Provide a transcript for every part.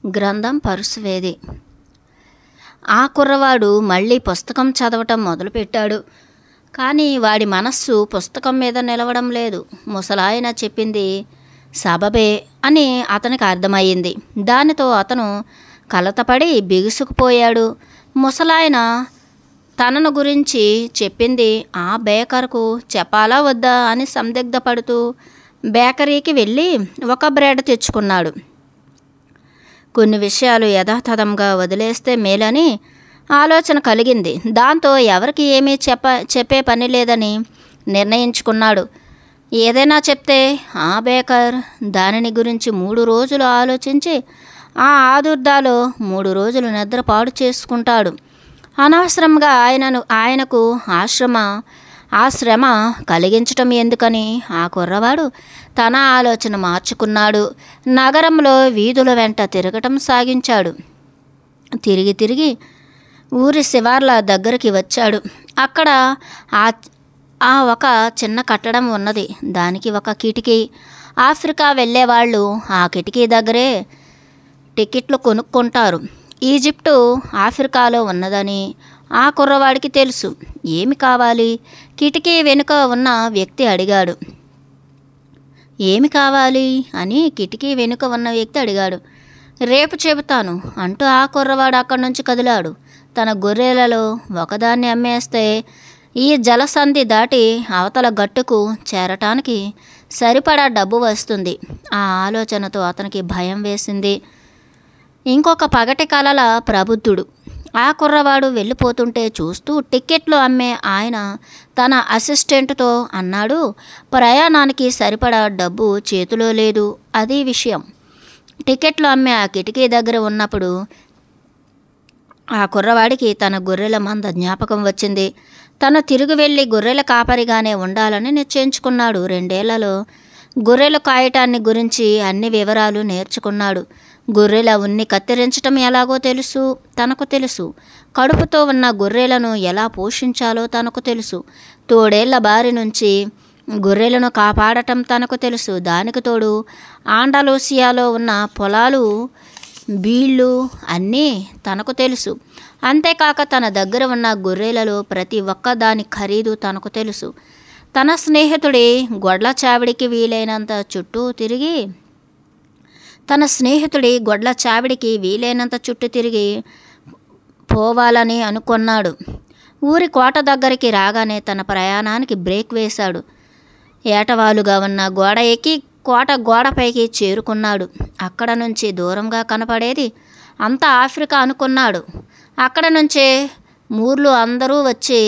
గ్రంథం పరుసవేది. ఆ కుర్రవాడు మళ్ళీ పుస్తకం చదవటం మొదలుపెట్టాడు. కానీ వాడి మనస్సు పుస్తకం మీద నిలవడం లేదు. ముసలాయన చెప్పింది సబబే అని అతనికి అర్థమయ్యింది. దానితో అతను కలతపడి బిగుసుకుపోయాడు. ముసలాయన తనను గురించి చెప్పింది ఆ బేకర్కు చెప్పాలా వద్దా అని సందిగ్ధపడుతూ బేకరీకి వెళ్ళి ఒక బ్రెడ్ తెచ్చుకున్నాడు. కొన్ని విషయాలు యథాతథంగా వదిలేస్తే మేలని ఆలోచన కలిగింది. దాంతో ఎవరికి ఏమీ చెప్పే పని లేదని నిర్ణయించుకున్నాడు. ఏదైనా చెప్తే ఆ బేకర్ దానిని గురించి 3 రోజులు ఆలోచించి ఆ ఆదుర్దాలో 3 రోజులు నిద్ర పాడు చేసుకుంటాడు. అనవసరంగా ఆయనకు ఆ శ్రమ కలిగించటం ఎందుకని ఆ కుర్రవాడు తన ఆలోచన మార్చుకున్నాడు. నగరంలో వీధుల వెంట తిరగటం సాగించాడు. తిరిగి ఊరి శివార్ల దగ్గరికి వచ్చాడు. అక్కడ ఆ ఒక చిన్న కట్టడం ఉన్నది. దానికి ఒక కిటికీ. ఆఫ్రికా వెళ్ళేవాళ్ళు ఆ కిటికీ దగ్గరే టికెట్లు కొనుక్కుంటారు. ఈజిప్టు ఆఫ్రికాలో ఉన్నదని ఆ కుర్రవాడికి తెలుసు. ఏమి కావాలి? కిటికీ వెనుక ఉన్న వ్యక్తి అడిగాడు. ఏమి కావాలి అని కిటికీ వెనుక ఉన్న వ్యక్తి అడిగాడు. రేపు చెబుతాను అంటూ ఆ కుర్రవాడు అక్కడి నుంచి కదిలాడు. తన గొర్రెలలో ఒకదాన్ని అమ్మేస్తే ఈ జలసంధి దాటి అవతల గట్టుకు చేరటానికి సరిపడా డబ్బు వస్తుంది. ఆ ఆలోచనతో అతనికి భయం వేసింది. ఇంకొక పగటి కలల ప్రబుద్ధుడు. ఆ కుర్రవాడు వెళ్ళిపోతుంటే చూస్తూ టిక్కెట్లు అమ్మే ఆయన తన అసిస్టెంట్తో అన్నాడు, ప్రయాణానికి సరిపడా డబ్బు చేతిలో లేదు. అది విషయం. టికెట్లు అమ్మే ఆ కిటికీ దగ్గర ఉన్నప్పుడు ఆ కుర్రవాడికి తన గొర్రెల మంద జ్ఞాపకం వచ్చింది. తను తిరిగి వెళ్ళి గొర్రెల కాపరిగానే ఉండాలని నిశ్చయించుకున్నాడు. 2 ఏళ్లలో గొర్రెలు కాయటాన్ని గురించి అన్ని వివరాలు నేర్చుకున్నాడు. గొర్రెల ఉన్ని కత్తిరించటం ఎలాగో తనకు తెలుసు. కడుపుతో ఉన్న గొర్రెలను ఎలా పోషించాలో తనకు తెలుసు. తోడేళ్ల బారి నుంచి గొర్రెలను కాపాడటం తనకు తెలుసు. దానికి తోడు ఆండలూసియాలో ఉన్న పొలాలు, బీళ్ళు అన్నీ తనకు తెలుసు. అంతేకాక తన దగ్గర ఉన్న గొర్రెలలో ప్రతి ఒక్క దాని ఖరీదు తనకు తెలుసు. తన స్నేహితుడి గొడ్ల చావిడికి వీలైనంత చుట్టూ తిరిగి పోవాలని అనుకున్నాడు. ఊరి కోట దగ్గరికి రాగానే తన ప్రయాణానికి బ్రేక్ వేశాడు. ఏటవాలుగా ఉన్న గోడ ఎక్కి కోట గోడపైకి చేరుకున్నాడు. అక్కడ నుంచి దూరంగా కనపడేది అంతా ఆఫ్రికా అనుకున్నాడు. అక్కడ నుంచే మూర్లు అందరూ వచ్చి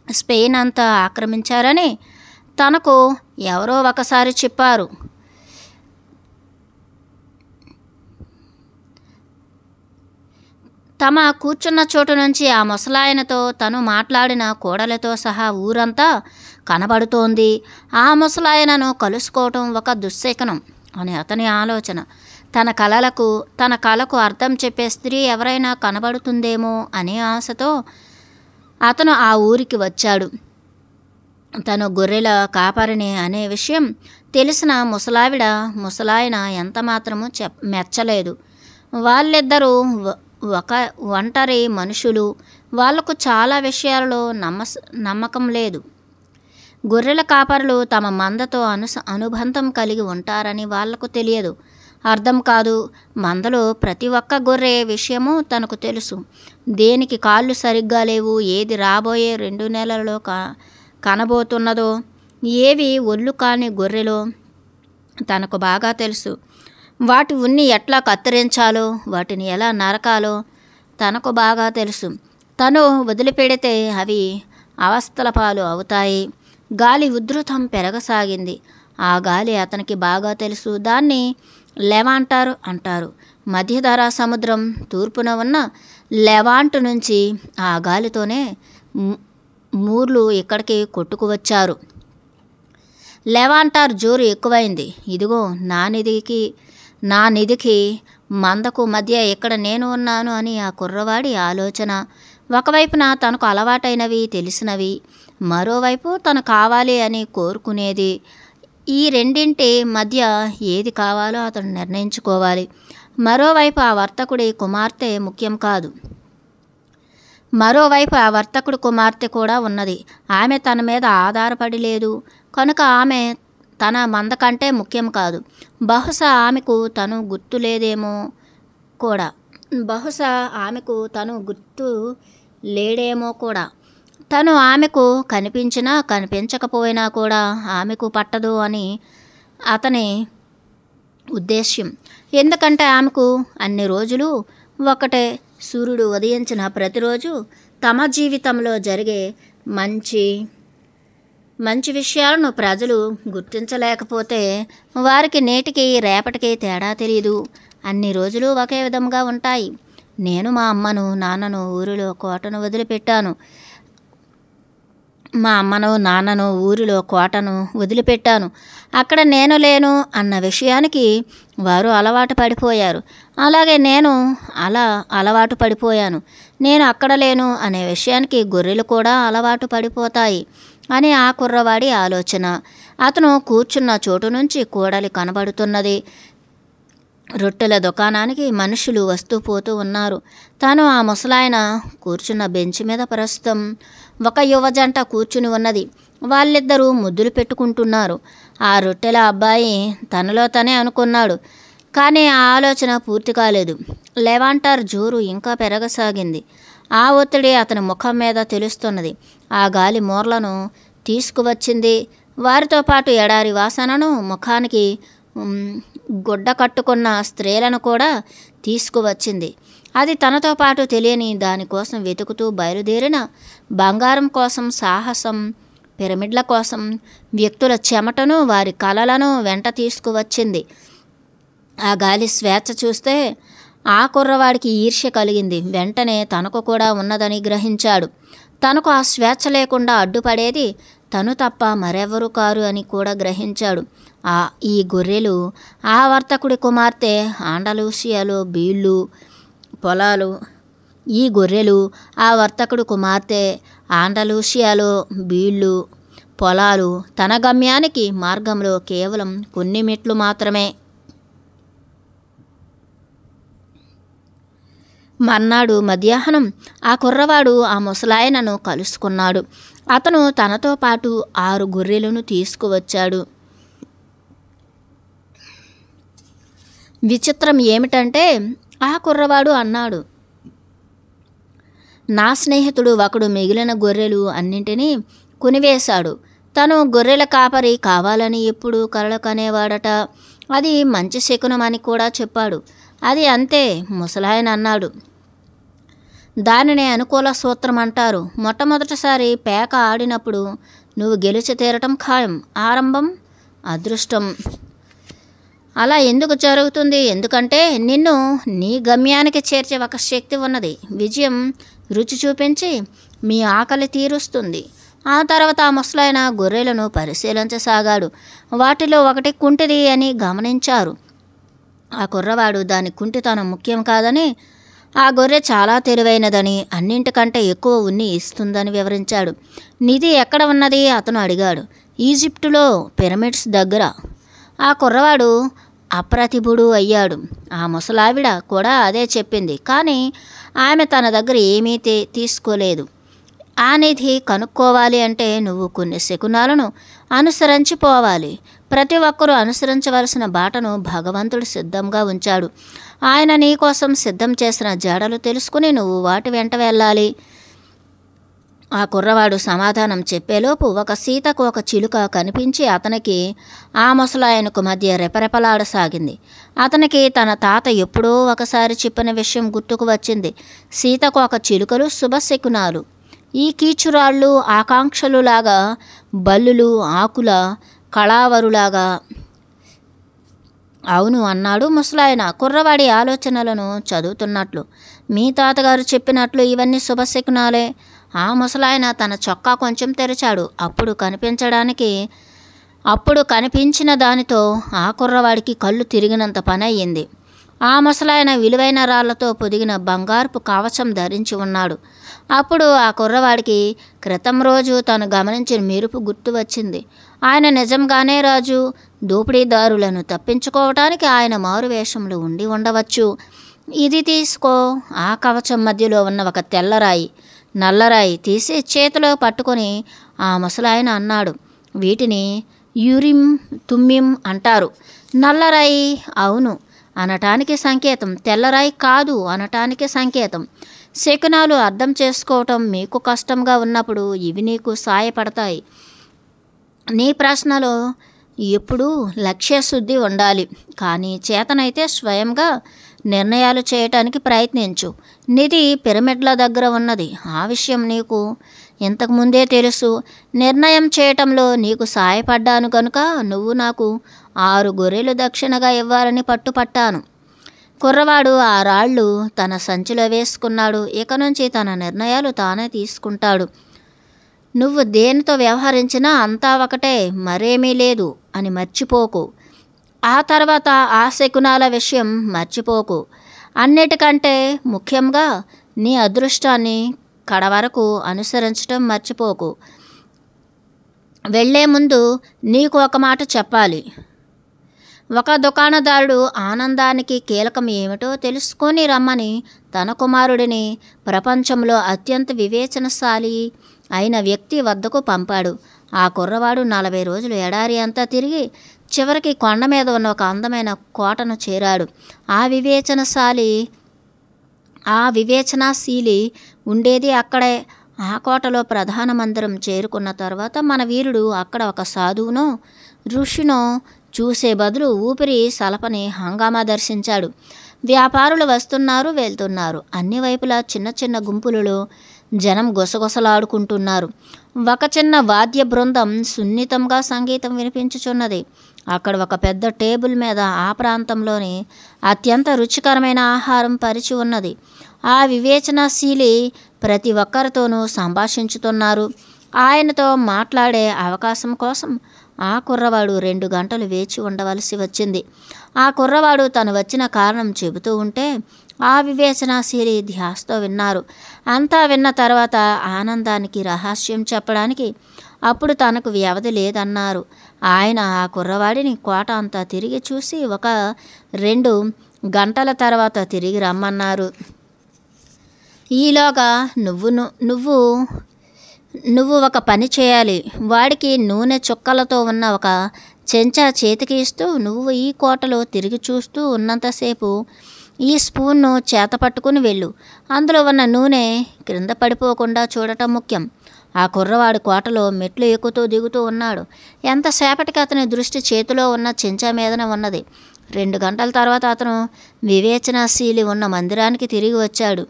స్పెయిన్ అంతా ఆక్రమించారని తనకు ఎవరో ఒకసారి చెప్పారు. తమ కూర్చున్న చోటు నుంచి ఆ ముసలాయనతో తను మాట్లాడిన కోడలతో సహా ఊరంతా కనబడుతోంది. ఆ ముసలాయనను కలుసుకోవటం ఒక దుశ్శకునం అని అతని ఆలోచన. తన కళకు అర్థం చెప్పే స్త్రీ ఎవరైనా కనబడుతుందేమో అనే ఆశతో అతను ఆ ఊరికి వచ్చాడు. తను గొర్రెల కాపరిని అనే విషయం తెలిసిన ముసలాయన ఎంత మాత్రమూ మెచ్చలేదు. వాళ్ళిద్దరూ ఒక ఒంటరి మనుషులు. వాళ్లకు చాలా విషయాలలో నమ్మకం లేదు. గొర్రెల కాపరులు తమ మందతో అనుబంధం కలిగి ఉంటారని వాళ్లకు తెలియదు, అర్థం కాదు. మందలో ప్రతి ఒక్క గొర్రె విషయము తనకు తెలుసు. దేనికి కాళ్ళు సరిగ్గా లేవు, ఏది రాబోయే 2 నెలలలో కనబోతున్నదో, ఏవి ఒళ్ళు కాని గొర్రెలో తనకు బాగా తెలుసు. వాటి ఉన్ని ఎట్లా కత్తిరించాలో, వాటిని ఎలా నరకాలో తనకు బాగా తెలుసు. తను వదిలిపెడితే అవి అవస్థల పాలు అవుతాయి. గాలి ఉధృతం పెరగసాగింది. ఆ గాలి అతనికి బాగా తెలుసు. దాన్ని లెవాంటర్ అంటారు. మధ్యధరా సముద్రం తూర్పున ఉన్న లెవాంట్ నుంచి ఆ గాలితోనే మూర్లు ఇక్కడికి కొట్టుకు వచ్చారు. లెవాంటర్ జోరు ఎక్కువైంది. ఇదిగో నా నిధికి మందకు మధ్య ఇక్కడ నేను ఉన్నాను అని ఆ కుర్రవాడి ఆలోచన. ఒకవైపున తనకు అలవాటైనవి, తెలిసినవి, మరోవైపు తను కావాలి అని కోరుకునేది. ఈ రెండింటి మధ్య ఏది కావాలో అతను నిర్ణయించుకోవాలి. మరోవైపు ఆ వర్తకుడి కుమార్తె ముఖ్యం కాదు. మరోవైపు ఆ వర్తకుడి కుమార్తె కూడా ఉన్నది. ఆమె తన మీద ఆధారపడి లేదు కనుక ఆమె తన మంద కంటే ముఖ్యం కాదు. బహుశా ఆమెకు తను గుర్తు లేదేమో కూడా. బహుశా ఆమెకు తను గుర్తు లేడేమో కూడా. తను ఆమెకు కనిపించినా కనిపించకపోయినా కూడా ఆమెకు పట్టదు అని అతని ఉద్దేశ్యం. ఎందుకంటే ఆమెకు అన్ని రోజులు ఒకటే. సూర్యుడు ఉదయించిన ప్రతిరోజు తమ జీవితంలో జరిగే మంచి విషయాలను ప్రజలు గుర్తించలేకపోతే వారికి నేటికి రేపటికి తేడా తెలియదు. అన్ని రోజులు ఒకే విధంగా ఉంటాయి. నేను మా అమ్మను నాన్నను ఊరిలో కోటను వదిలిపెట్టాను. అక్కడ నేను లేను అన్న విషయానికి వారు అలవాటు పడిపోయారు. అలాగే నేను అలవాటు పడిపోయాను. నేను అక్కడ లేను అనే విషయానికి గొర్రెలు కూడా అలవాటు పడిపోతాయి అని ఆ కుర్రవాడి ఆలోచన. అతను కూర్చున్న చోటు నుంచి కూడలి కనబడుతున్నది. రొట్టెల దుకాణానికి మనుషులు వస్తూ పోతూ ఉన్నారు. తాను ఆ ముసలాయన కూర్చున్న బెంచ్ మీద ప్రస్తుతం ఒక యువజంట కూర్చుని ఉన్నది. వాళ్ళిద్దరూ ముద్దులు పెట్టుకుంటున్నారు. ఆ రొట్టెల అబ్బాయి తనలో తనే అనుకున్నాడు. కానీ ఆ ఆలోచన పూర్తి కాలేదు. లెవాంటర్ జోరు ఇంకా పెరగసాగింది. ఆ ఒత్తిడి అతని ముఖం మీద తెలుస్తున్నది. ఆ గాలి మూర్లను తీసుకువచ్చింది. వారితో పాటు ఎడారి వాసనను, ముఖానికి గుడ్డ కట్టుకున్న స్త్రీలను కూడా తీసుకువచ్చింది. అది తనతో పాటు తెలియని దానికోసం వెతుకుతూ బయలుదేరిన బంగారం కోసం, సాహసం, పిరమిడ్ల కోసం వ్యక్తుల చెమటను, వారి కలలను వెంట తీసుకువచ్చింది. ఆ గాలి స్వేచ్ఛ చూస్తే ఆ కుర్రవాడికి ఈర్ష్య కలిగింది. వెంటనే తనకు కూడా ఉన్నదని గ్రహించాడు. తనకు ఆ స్వేచ్ఛ లేకుండా అడ్డుపడేది తను తప్ప మరెవరూ కారు అని కూడా గ్రహించాడు. ఈ గొర్రెలు ఆ వర్తకుడి కుమార్తె ఆండలూసియాలో బీళ్ళు, పొలాలు. ఈ గొర్రెలు ఆ వర్తకుడి కుమార్తె ఆండలూసియాలో బీళ్ళు, పొలాలు. తన గమ్యానికి మార్గంలో కేవలం కొన్ని మెట్లు మాత్రమే. మర్నాడు మధ్యాహ్నం ఆ కుర్రవాడు ఆ ముసలాయనను కలుసుకున్నాడు. అతను తనతో పాటు 6 గొర్రెలను తీసుకువచ్చాడు. విచిత్రం ఏమిటంటే ఆ కుర్రవాడు అన్నాడు, నా స్నేహితుడు ఒకడు మిగిలిన గొర్రెలు అన్నింటినీ కొనివేశాడు. తను గొర్రెల కాపరి కావాలని ఎప్పుడూ కలలు కనేవాడట. అది మంచి శకునమని కూడా చెప్పాడు. అది అంతే, ముసలాయన అన్నాడు. దానినే అనుకూల సూత్రం అంటారు. మొట్టమొదటిసారి పేక ఆడినప్పుడు నువ్వు గెలిచి తీరటం ఖాయం. ఆరంభం అదృష్టం. అలా ఎందుకు జరుగుతుంది? ఎందుకంటే నిన్ను నీ గమ్యానికి చేర్చే ఒక శక్తి ఉన్నది. విజయం రుచి చూపించి మీ ఆకలి తీరుస్తుంది. ఆ తర్వాత ఆ ముసలాయన గొర్రెలను పరిశీలించసాగాడు. వాటిలో ఒకటి కుంటిది అని గమనించారు. ఆ కుర్రవాడు దాని కుంటితనం ముఖ్యం కాదని, ఆ గొర్రె చాలా తెలివైనదని, అన్నింటికంటే ఎక్కువ ఉన్ని ఇస్తుందని వివరించాడు. నిధి ఎక్కడ ఉన్నది? అతను అడిగాడు. ఈజిప్టులో, పిరమిడ్స్ దగ్గర. ఆ కుర్రవాడు అప్రతిభుడు అయ్యాడు. ఆ ముసలావిడ కూడా అదే చెప్పింది. కానీ ఆమె తన దగ్గర ఏమీ తీసుకోలేదు. ఆ నిధి కనుక్కోవాలి అంటే నువ్వు కొన్ని శకునాలను అనుసరించిపోవాలి. ప్రతి ఒక్కరూ అనుసరించవలసిన బాటను భగవంతుడు సిద్ధంగా ఉంచాడు. ఆయన నీ కోసం సిద్ధం చేసిన జాడలు తెలుసుకుని నువ్వు వాటి వెంట వెళ్ళాలి. ఆ కుర్రవాడు సమాధానం చెప్పేలోపు ఒక సీతకు ఒక చిలుక కనిపించి అతనికి ఆ ముసలాయనకు మధ్య రెపరెపలాడసాగింది. అతనికి తన తాత ఎప్పుడో ఒకసారి చెప్పిన విషయం గుర్తుకు వచ్చింది. సీతకు ఒక చిలుకలు శుభశకునాలు. ఈ కీచురాళ్ళు ఆకాంక్షలులాగా, బల్లులు ఆకుల కళావరులాగా. అవును అన్నాడు ముసలాయన కుర్రవాడి ఆలోచనలను చదువుతున్నట్లు. మీ తాతగారు చెప్పినట్లు ఇవన్నీ శుభశకునాలే. ఆ ముసలాయన తన చొక్కా కొంచెం తెరిచాడు. అప్పుడు కనిపించిన దానితో ఆ కుర్రవాడికి కళ్ళు తిరిగినంత పని అయ్యింది. ఆ ముసలాయన విలువైన రాళ్లతో పొదిగిన బంగారపు కవచం ధరించి ఉన్నాడు. అప్పుడు ఆ కుర్రవాడికి క్రితం రోజు తను గమనించిన మెరుపు గుర్తు వచ్చింది. ఆయన నిజంగానే రాజు. దోపిడీదారులను తప్పించుకోవటానికి ఆయన మారువేషంలో ఉండి ఉండవచ్చు. ఇది తీసుకో. ఆ కవచం మధ్యలో ఉన్న ఒక తెల్లరాయి, నల్లరాయి తీసి చేతిలో పట్టుకొని ఆ ముసలాయన అన్నాడు, వీటిని యూరిం తుమ్మిం అంటారు. నల్లరాయి అవును అనటానికి సంకేతం, తెల్లరాయి కాదు అనటానికి సంకేతం. శకునాలు అర్థం చేసుకోవటం మీకు కష్టంగా ఉన్నప్పుడు ఇవి నీకు సాయపడతాయి. నీ ప్రశ్నలో ఎప్పుడూ లక్ష్యశుద్ధి ఉండాలి, కానీ చేతనైతే స్వయంగా నిర్ణయాలు చేయటానికి ప్రయత్నించు. నిధి పిరమిడ్ల దగ్గర ఉన్నది. ఆ విషయం నీకు ఇంతకుముందే తెలుసు. నిర్ణయం చేయటంలో నీకు సాయపడ్డాను కనుక నువ్వు నాకు 6 గొర్రెలు దక్షిణగా ఇవ్వాలని పట్టుపట్టాను. కుర్రవాడు ఆ రాళ్ళు తన సంచిలో వేసుకున్నాడు. ఇక నుంచి తన నిర్ణయాలు తానే తీసుకుంటాడు. నువ్వు దేనితో వ్యవహరించినా అంతా ఒకటే, మరేమీ లేదు అని మర్చిపోకు. ఆ తర్వాత ఆ శకునాల విషయం మర్చిపోకు. అన్నిటికంటే ముఖ్యంగా నీ అదృష్టాన్ని కడవరకు అనుసరించడం మర్చిపోకు. వెళ్లే ముందు నీకు ఒక మాట చెప్పాలి. ఒక దుకాణదారుడు ఆనందానికి కీలకం ఏమిటో తెలుసుకొని రమ్మని తన కుమారుడిని ప్రపంచంలో అత్యంత వివేచనశాలి అయిన వ్యక్తి వద్దకు పంపాడు. ఆ కుర్రవాడు 40 రోజులు ఎడారి అంతా తిరిగి చివరికి కొండ మీద ఉన్న ఒక అందమైన కోటను చేరాడు. ఆ వివేచనాశీలి ఉండేది అక్కడే. ఆ కోటలో ప్రధాన మందిరం చేరుకున్న తర్వాత మన వీరుడు అక్కడ ఒక సాధువునో ఋషినో చూసే బదులు ఊపిరి సలపని హంగామా దర్శించాడు. వ్యాపారులు వస్తున్నారు, వెళ్తున్నారు. అన్ని వైపులా చిన్న చిన్న గుంపులలో జనం గుసగుసలాడుకుంటున్నారు. ఒక చిన్న వాద్య బృందం సున్నితంగా సంగీతం వినిపించుచున్నది. అక్కడ ఒక పెద్ద టేబుల్ మీద ఆ ప్రాంతంలోని అత్యంత రుచికరమైన ఆహారం పరిచి ఉన్నది. ఆ వివేచనశీలి ప్రతి ఒక్కరితోనూ సంభాషించుతున్నారు. ఆయనతో మాట్లాడే అవకాశం కోసం ఆ కుర్రవాడు 2 గంటలు వేచి ఉండవలసి వచ్చింది. ఆ కుర్రవాడు తను వచ్చిన కారణం చెబుతూ ఉంటే ఆ వివేచనశీలి ధ్యాసతో విన్నారు. అంతా విన్న తర్వాత ఆనందానికి రహస్యం చెప్పడానికి అప్పుడు తనకు వ్యవధి లేదన్నారు. ఆయన ఆ కుర్రవాడిని కోట అంతా తిరిగి చూసి ఒక 2 గంటల తర్వాత తిరిగి రమ్మన్నారు. ఈలోగా నువ్వు ఒక పని చేయాలి. వాడికి నూనె చుక్కలతో ఉన్న ఒక చెంచా చేతికి ఇస్తూ నువ్వు ఈ కోటలో తిరిగి చూస్తూ ఉన్నంతసేపు ఈ స్పూన్ను చేత పట్టుకుని వెళ్ళు. అందులో ఉన్న నూనె క్రింద పడిపోకుండా చూడటం ముఖ్యం. ఆ కుర్రవాడు కోటలో మెట్లు ఎక్కుతూ దిగుతూ ఉన్నాడు. ఎంతసేపటికి అతని దృష్టి చేతిలో ఉన్న చెంచా మీదనే ఉన్నది. 2 గంటల తర్వాత అతను వివేచనశీలి ఉన్న మందిరానికి తిరిగి వచ్చాడు.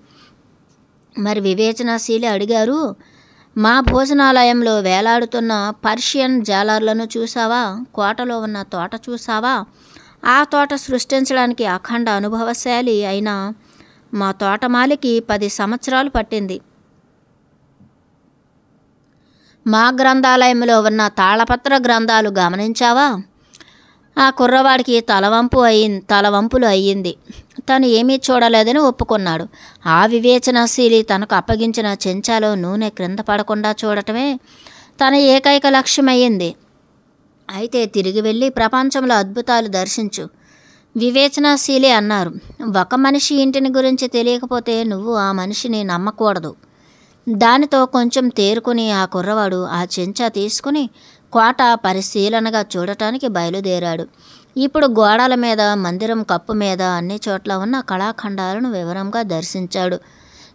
మరి వివేచనశీలి అడిగారు, మా భోజనాలయంలో వేలాడుతున్న పర్షియన్ జాలర్లను చూసావా? కోటలో ఉన్న తోట చూసావా? ఆ తోట సృష్టించడానికి అఖండ అనుభవశాలి అయిన మా తోటమాలికి 10 సంవత్సరాలు పట్టింది. మా గ్రంథాలయంలో ఉన్న తాళపత్ర గ్రంథాలు గమనించావా? ఆ కుర్రవాడికి తలవంపులు అయ్యింది. తను ఏమీ చూడలేదని ఒప్పుకున్నాడు. ఆ వివేచనశీలి తనకు అప్పగించిన చెంచాలో నూనె క్రింద పడకుండా చూడటమే తన ఏకైక లక్ష్యమయ్యింది. అయితే తిరిగి వెళ్ళి ప్రపంచంలో అద్భుతాలు దర్శించు. వివేచనశీలి అన్నారు. ఒక మనిషి ఇంటిని గురించి తెలియకపోతే నువ్వు ఆ మనిషిని నమ్మకూడదు. దానితో కొంచెం తేరుకుని ఆ కుర్రవాడు ఆ చెంచా తీసుకుని కోట పరిశీలనగా చూడటానికి బయలుదేరాడు. ఇప్పుడు గోడల మీద, మందిరం కప్పు మీద అన్ని చోట్ల ఉన్న కళాఖండాలను వివరంగా దర్శించాడు.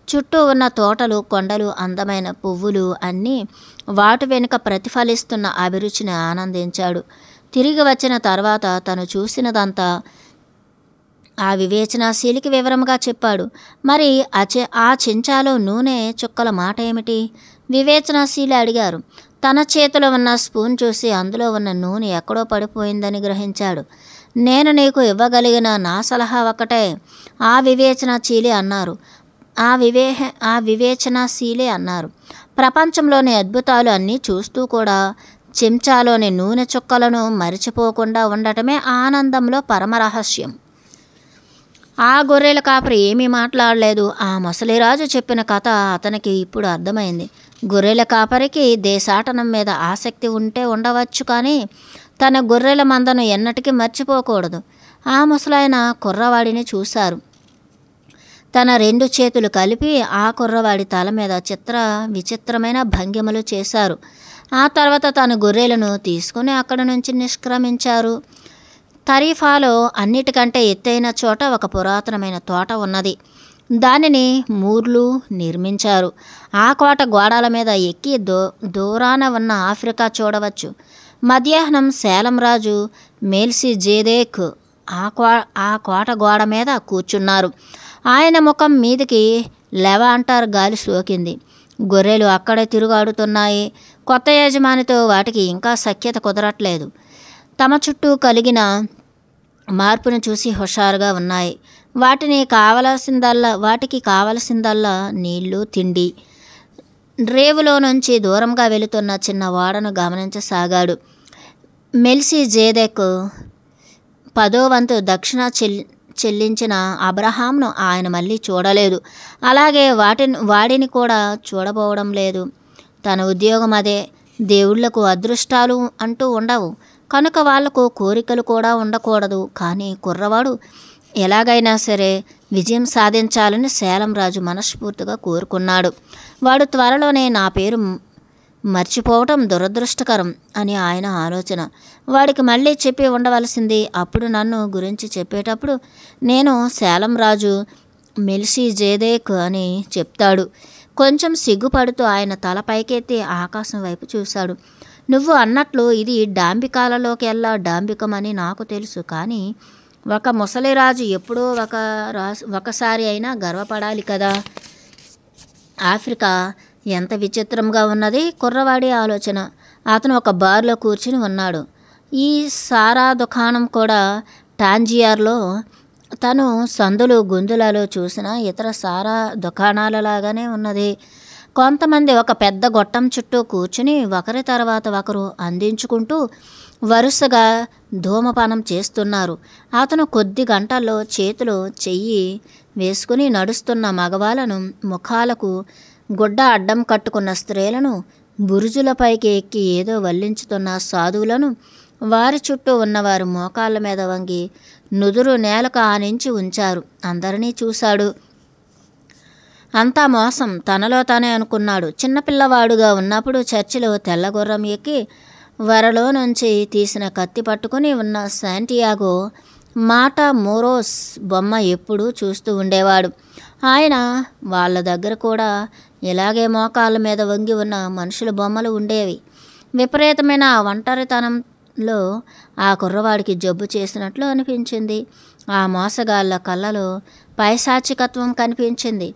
చుట్టూ ఉన్న తోటలు, కొండలు, అందమైన పువ్వులు అన్నీ వాటి వెనుక ప్రతిఫలిస్తున్న అభిరుచిని ఆనందించాడు. తిరిగి వచ్చిన తర్వాత తను చూసినదంతా ఆ వివేచనశీలికి వివరంగా చెప్పాడు. మరి ఆ చెంచాలో నూనె చుక్కల మాట ఏమిటి? వివేచనశీలి అడిగారు. తన చేతిలో ఉన్న స్పూన్ చూసి అందులో ఉన్న నూనె ఎక్కడో పడిపోయిందని గ్రహించాడు. నేను నీకు ఇవ్వగలిగిన నా సలహా ఒకటే, ఆ వివేచనశీలి అన్నారు. ప్రపంచంలోని అద్భుతాలు అన్నీ చూస్తూ కూడా చెంచాలోని నూనె చుక్కలను మరిచిపోకుండా ఉండటమే ఆనందంలో పరమరహస్యం. ఆ గొర్రెల కాపరి ఏమీ మాట్లాడలేదు. ఆ ముసలిరాజు చెప్పిన కథ అతనికి ఇప్పుడు అర్థమైంది. గొర్రెల కాపరికి దేశాటనం మీద ఆసక్తి ఉంటే ఉండవచ్చు, కానీ తన గొర్రెల మందను ఎన్నటికీ మర్చిపోకూడదు. ఆ ముసలాయన కుర్రవాడిని చూశారు. తన 2 చేతులు కలిపి ఆ కుర్రవాడి తల మీద విచిత్రమైన భంగిమలు చేశారు. ఆ తర్వాత తన గొర్రెలను తీసుకుని అక్కడి నుంచి నిష్క్రమించారు. తరీఫాలో అన్నిటికంటే ఎత్తైన చోట ఒక పురాతనమైన తోట ఉన్నది. దానిని మూర్లు నిర్మించారు. ఆ కోట గోడల మీద ఎక్కి దూరాన ఉన్న ఆఫ్రికా చూడవచ్చు. మధ్యాహ్నం సేలం రాజు మెల్కీజెదెక్ ఆ కోట గోడ మీద కూర్చున్నారు. ఆయన ముఖం మీదికి లెవాంటర్ గాలి సోకింది. గొర్రెలు అక్కడే తిరుగాడుతున్నాయి. కొత్త యజమానితో వాటికి ఇంకా సఖ్యత కుదరట్లేదు. తమ చుట్టూ కలిగిన మార్పును చూసి హుషారుగా ఉన్నాయి. వాటికి కావలసిందల్లా నీళ్లు, తిండి. రేవులో నుంచి దూరంగా వెళుతున్న చిన్న ఓడను గమనించసాగాడు. మెల్కీజెదెక్ 10వ వంతు దక్షిణ చెల్లించిన అబ్రహాంను ఆయన మళ్ళీ చూడలేదు. అలాగే వాడిని కూడా చూడబోవడం లేదు. తన ఉద్యోగం అదే. దేవుళ్లకు అదృష్టాలు అంటూ ఉండవు కనుక వాళ్లకు కోరికలు కూడా ఉండకూడదు. కానీ కుర్రవాడు ఎలాగైనా సరే విజయం సాధించాలని సేలం రాజు మనస్ఫూర్తిగా కోరుకున్నాడు. వాడు త్వరలోనే నా పేరు మర్చిపోవటం దురదృష్టకరం అని ఆయన ఆలోచన. వాడికి మళ్ళీ చెప్పి ఉండవలసింది. అప్పుడు నన్ను గురించి చెప్పేటప్పుడు నేను సేలం రాజు మెల్కీజెదెక్ అని చెప్తాడు. కొంచెం సిగ్గుపడుతూ ఆయన తల పైకెత్తి ఆకాశం వైపు చూశాడు. నువ్వు అన్నట్లు ఇది డాంబికాలలోకెల్లా డాంబికమని నాకు తెలుసు. కానీ ఒక ముసలిరాజు ఎప్పుడో ఒకసారి అయినా గర్వపడాలి కదా. ఆఫ్రికా ఎంత విచిత్రంగా ఉన్నది. కుర్రవాడి ఆలోచన. అతను ఒక బార్లో కూర్చుని ఉన్నాడు. ఈ సారా దుకాణం కూడా టాంజియర్లో తను సందులు గొంతులలో చూసిన ఇతర సారా దుకాణాలలాగానే ఉన్నది. కొంతమంది ఒక పెద్ద గొట్టం చుట్టూ కూర్చుని ఒకరి తర్వాత ఒకరు అందించుకుంటూ వరుసగా ధూమపానం చేస్తున్నారు. అతను కొద్ది గంటల్లో చేతిలో చెయ్యి వేసుకుని నడుస్తున్న మగవాళ్ళను, ముఖాలకు గుడ్డ అడ్డం కట్టుకున్న స్త్రీలను, బురుజులపైకి ఎక్కి ఏదో వల్లించుతున్న సాధువులను, వారి చుట్టూ ఉన్నవారు మోకాళ్ళ మీద వంగి నుదురు నేలకు ఆనించి ఉంచారు. అందరినీ చూశాడు. అంతా మోసం తనలో తానే అనుకున్నాడు. చిన్నపిల్లవాడుగా ఉన్నప్పుడు చర్చిలో తెల్లగుర్రం ఎక్కి వరలో నుంచి తీసిన కత్తి పట్టుకుని ఉన్న శాంటియాగో మాటా మోరోస్ బొమ్మ ఎప్పుడూ చూస్తూ ఉండేవాడు. ఆయన వాళ్ళ దగ్గర కూడా ఇలాగే మోకాళ్ళ మీద వంగి ఉన్న మనుషుల బొమ్మలు ఉండేవి. విపరీతమైన ఒంటరితనంలో ఆ కుర్రవాడికి జబ్బు చేసినట్లు అనిపించింది. ఆ మోసగాళ్ళ కళ్ళలో పైశాచికత్వం కనిపించింది.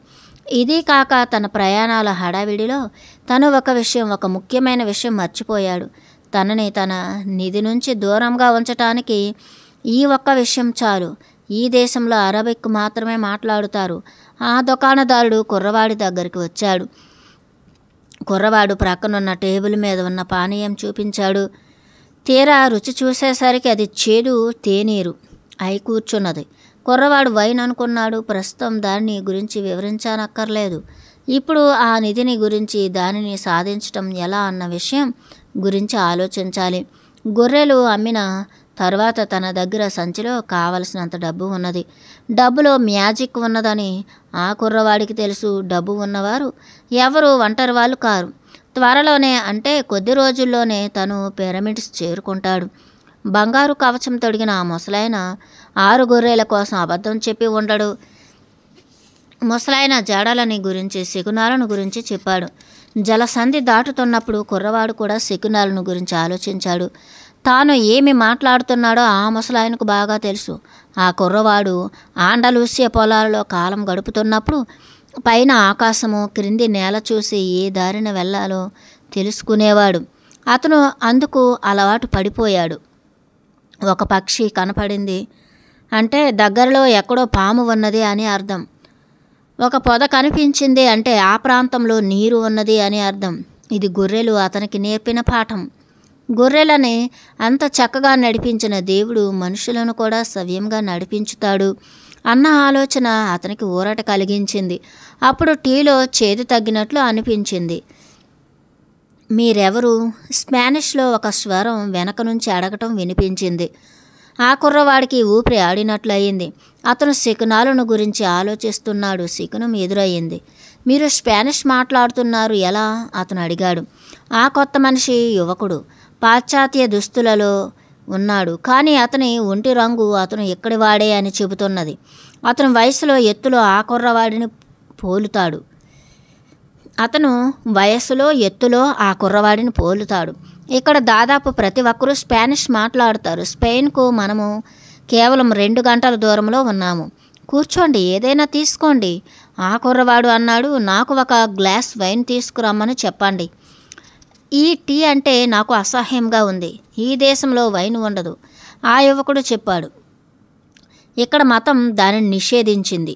ఇది కాక తన ప్రయాణాల హడావిడిలో తను ఒక ముఖ్యమైన విషయం మర్చిపోయాడు. తనని తన నిధి నుంచి దూరంగా ఉంచటానికి ఈ ఒక్క విషయం చాలు. ఈ దేశంలో అరబిక్ మాత్రమే మాట్లాడుతారు. ఆ దుకాణదారుడు కుర్రవాడి దగ్గరికి వచ్చాడు. కుర్రవాడు ప్రక్కనున్న టేబుల్ మీద ఉన్న పానీయం చూపించాడు. తీరా రుచి చూసేసరికి అది చేదు తేనీరు అయి కూర్చున్నది. కుర్రవాడు వైన్ అనుకున్నాడు. ప్రస్తుతం దాన్ని గురించి వివరించనక్కర్లేదు. ఇప్పుడు ఆ నిధిని గురించి, దానిని సాధించటం ఎలా అన్న విషయం గురించి ఆలోచించాలి. గొర్రెలు అమ్మిన తర్వాత తన దగ్గర సంచిలో కావలసినంత డబ్బు ఉన్నది. డబ్బులో మ్యాజిక్ ఉన్నదని ఆ కుర్రవాడికి తెలుసు. డబ్బు ఉన్నవారు ఎవరు ఒంటరి వాళ్ళు కారు. త్వరలోనే, అంటే కొద్ది రోజుల్లోనే తను పిరమిడ్స్ చేరుకుంటాడు. బంగారు కవచం తొడిగిన ఆ ముసలాయన 6 గొర్రెల కోసం అబద్ధం చెప్పి ఉండడు. ముసలాయన జాడలని గురించి, శకునాలను గురించి చెప్పాడు. జలసంధి దాటుతున్నప్పుడు కుర్రవాడు కూడా శకునాలను గురించి ఆలోచించాడు. తాను ఏమి మాట్లాడుతున్నాడో ఆ ముసలాయనకు బాగా తెలుసు. ఆ కుర్రవాడు ఆండలూసియా పొలాలలో కాలం గడుపుతున్నప్పుడు పైన ఆకాశము, క్రింది నేల చూసి ఏ దారిన వెళ్ళాలో తెలుసుకునేవాడు. అతను అందుకు అలవాటు పడిపోయాడు. ఒక పక్షి కనపడింది అంటే దగ్గరలో ఎక్కడో పాము ఉన్నది అని అర్థం. ఒక పొద కనిపించింది అంటే ఆ ప్రాంతంలో నీరు ఉన్నది అని అర్థం. ఇది గొర్రెలు అతనికి నేర్పిన పాఠం. గొర్రెలని అంత చక్కగా నడిపించిన దేవుడు మనుషులను కూడా సవ్యంగా నడిపించుతాడు అన్న ఆలోచన అతనికి ఊరట కలిగించింది. అప్పుడు టీలో చేదు తగ్గినట్లు అనిపించింది. మీరెవరు? స్పానిష్లో ఒక స్వరం వెనక నుంచి అడగటం వినిపించింది. ఆ కుర్రవాడికి ఊపిరి ఆడినట్లయింది. అతను శకునాలను గురించి ఆలోచిస్తున్నాడు. శకునం ఎదురయ్యింది. మీరు స్పానిష్ మాట్లాడుతున్నారు ఎలా? అతను అడిగాడు. ఆ కొత్త మనిషి యువకుడు. పాశ్చాత్య దుస్తులలో ఉన్నాడు. కానీ అతని ఒంటి రంగు అతను ఎక్కడి వాడే అని చెబుతున్నది. అతను వయసులో ఎత్తులో ఆ కుర్రవాడిని పోలుతాడు. ఇక్కడ దాదాపు ప్రతి ఒక్కరూ స్పానిష్ మాట్లాడతారు. స్పెయిన్కు మనము కేవలం 2 గంటల దూరంలో ఉన్నాము. కూర్చోండి, ఏదైనా తీసుకోండి, ఆ కుర్రవాడు అన్నాడు. నాకు ఒక గ్లాస్ వైన్ తీసుకురమ్మని చెప్పండి. ఈ టీ అంటే నాకు అసహ్యంగా ఉంది. ఈ దేశంలో వైన్ ఉండదు, ఆ యువకుడు చెప్పాడు. ఇక్కడ మతం దానిని నిషేధించింది.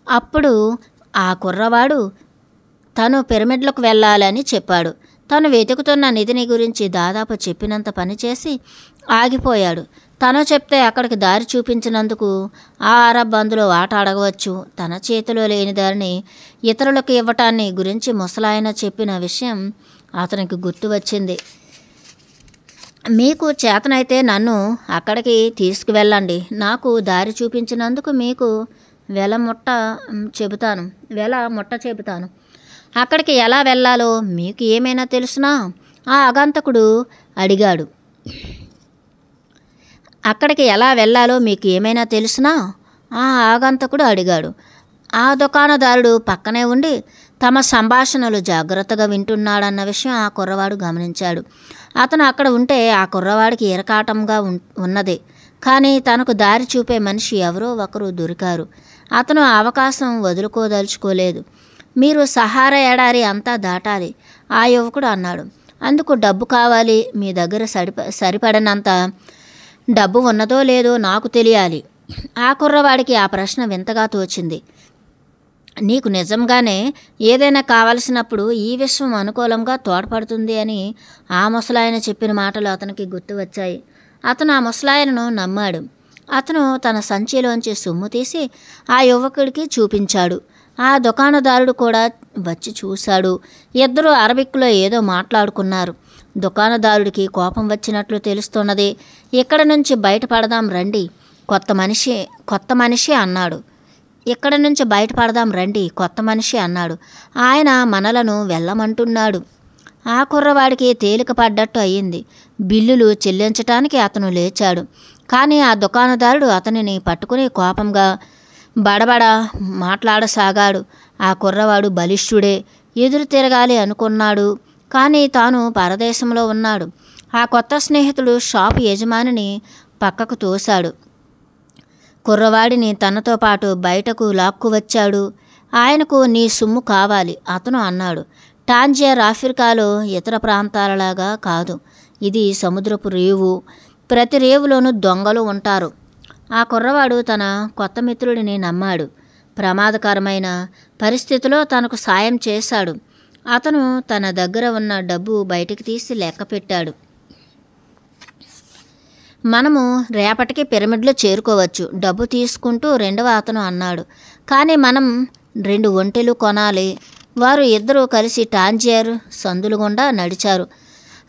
అప్పుడు ఆ కుర్రవాడు తను పిరమిడ్లకు వెళ్ళాలని చెప్పాడు. తను వెతుకుతున్న నిధిని గురించి దాదాపు చెప్పినంత పనిచేసి ఆగిపోయాడు. తను చెప్తే అక్కడికి దారి చూపించినందుకు ఆ అరబ్ అందులో ఆట అడగవచ్చు. తన చేతిలో లేని దారిని ఇతరులకు ఇవ్వటాన్ని గురించి ముసలాయన చెప్పిన విషయం అతనికి గుర్తు వచ్చింది. మీకు చేతనైతే నన్ను అక్కడికి తీసుకువెళ్ళండి. నాకు దారి చూపించినందుకు మీకు వెల ముట్ట చెబుతాను. అక్కడికి ఎలా వెళ్ళాలో మీకు ఏమైనా తెలుసునా? ఆ ఆగంతకుడు అడిగాడు. అక్కడికి ఎలా వెళ్ళాలో మీకు ఏమైనా తెలుసునా? ఆ ఆగంతకుడు అడిగాడు. ఆ దుకాణదారుడు పక్కనే ఉండి తమ సంభాషణలు జాగ్రత్తగా వింటున్నాడన్న విషయం ఆ కుర్రవాడు గమనించాడు. అతను అక్కడ ఉంటే ఆ కుర్రవాడికి ఇరకాటంగా ఉన్నది. కానీ తనకు దారి చూపే మనిషి ఎవరో ఒకరు దొరికారు. అతను ఆ అవకాశం వదులుకోదలుచుకోలేదు. మీరు సహారా ఎడారి అంతా దాటాలి, ఆ యువకుడు అన్నాడు. అందుకు డబ్బు కావాలి. మీ దగ్గర సరిపడినంత డబ్బు ఉన్నదో లేదో నాకు తెలియాలి. ఆ కుర్రవాడికి ఆ ప్రశ్న వింతగా తోచింది. నీకు నిజంగానే ఏదైనా కావలసినప్పుడు ఈ విషయం అనుకూలంగా తోడ్పడుతుంది అని ఆ ముసలాయన చెప్పిన మాటలు అతనికి గుర్తు వచ్చాయి. అతను ఆ ముసలాయనను నమ్మాడు. అతను తన సంచిలోంచి సొమ్ము తీసి ఆ యువకుడికి చూపించాడు. ఆ దుకాణదారుడు కూడా వచ్చి చూశాడు. ఇద్దరు అరబిక్లో ఏదో మాట్లాడుకున్నారు. దుకాణదారుడికి కోపం వచ్చినట్లు తెలుస్తున్నది. ఇక్కడ నుంచి బయటపడదాం రండి, కొత్త మనిషి అన్నాడు. ఇక్కడి నుంచి బయటపడదాం రండి, కొత్త మనిషి అన్నాడు. ఆయన మనలను వెళ్ళమంటున్నాడు. ఆ కుర్రవాడికి తేలిక పడ్డట్టు అయ్యింది. బిల్లులు చెల్లించటానికి అతను లేచాడు. కానీ ఆ దుకాణదారుడు అతనిని పట్టుకుని కోపంగా బడబడ మాట్లాడసాగాడు. ఆ కుర్రవాడు బలిష్ఠుడే, ఎదురు తిరగాలి అనుకున్నాడు. కానీ తాను పరదేశంలో ఉన్నాడు. ఆ కొత్త స్నేహితుడు షాపు యజమానిని పక్కకు తోశాడు. కుర్రవాడిని తనతో పాటు బయటకు లాక్కు వచ్చాడు. ఆయనకు నీ సొమ్ము కావాలి అతను అన్నాడు. టాంజియర్ ఆఫ్రికాలో ఇతర ప్రాంతాలలాగా కాదు. ఇది సముద్రపు రేవు. ప్రతి రేవులోనూ దొంగలు ఉంటారు. ఆ కుర్రవాడు తన కొత్త మిత్రుడిని నమ్మాడు. ప్రమాదకరమైన పరిస్థితిలో తనకు సాయం చేశాడు. అతను తన దగ్గర ఉన్న డబ్బు బయటికి తీసి లెక్క పెట్టాడు. మనము రేపటికి పిరమిడ్లో చేరుకోవచ్చు, డబ్బు తీసుకుంటూ రెండవ అతను అన్నాడు. కానీ మనం 2 ఒంటెలు కొనాలి. వారు ఇద్దరూ కలిసి టాంజియర్ సందులు గుండా నడిచారు.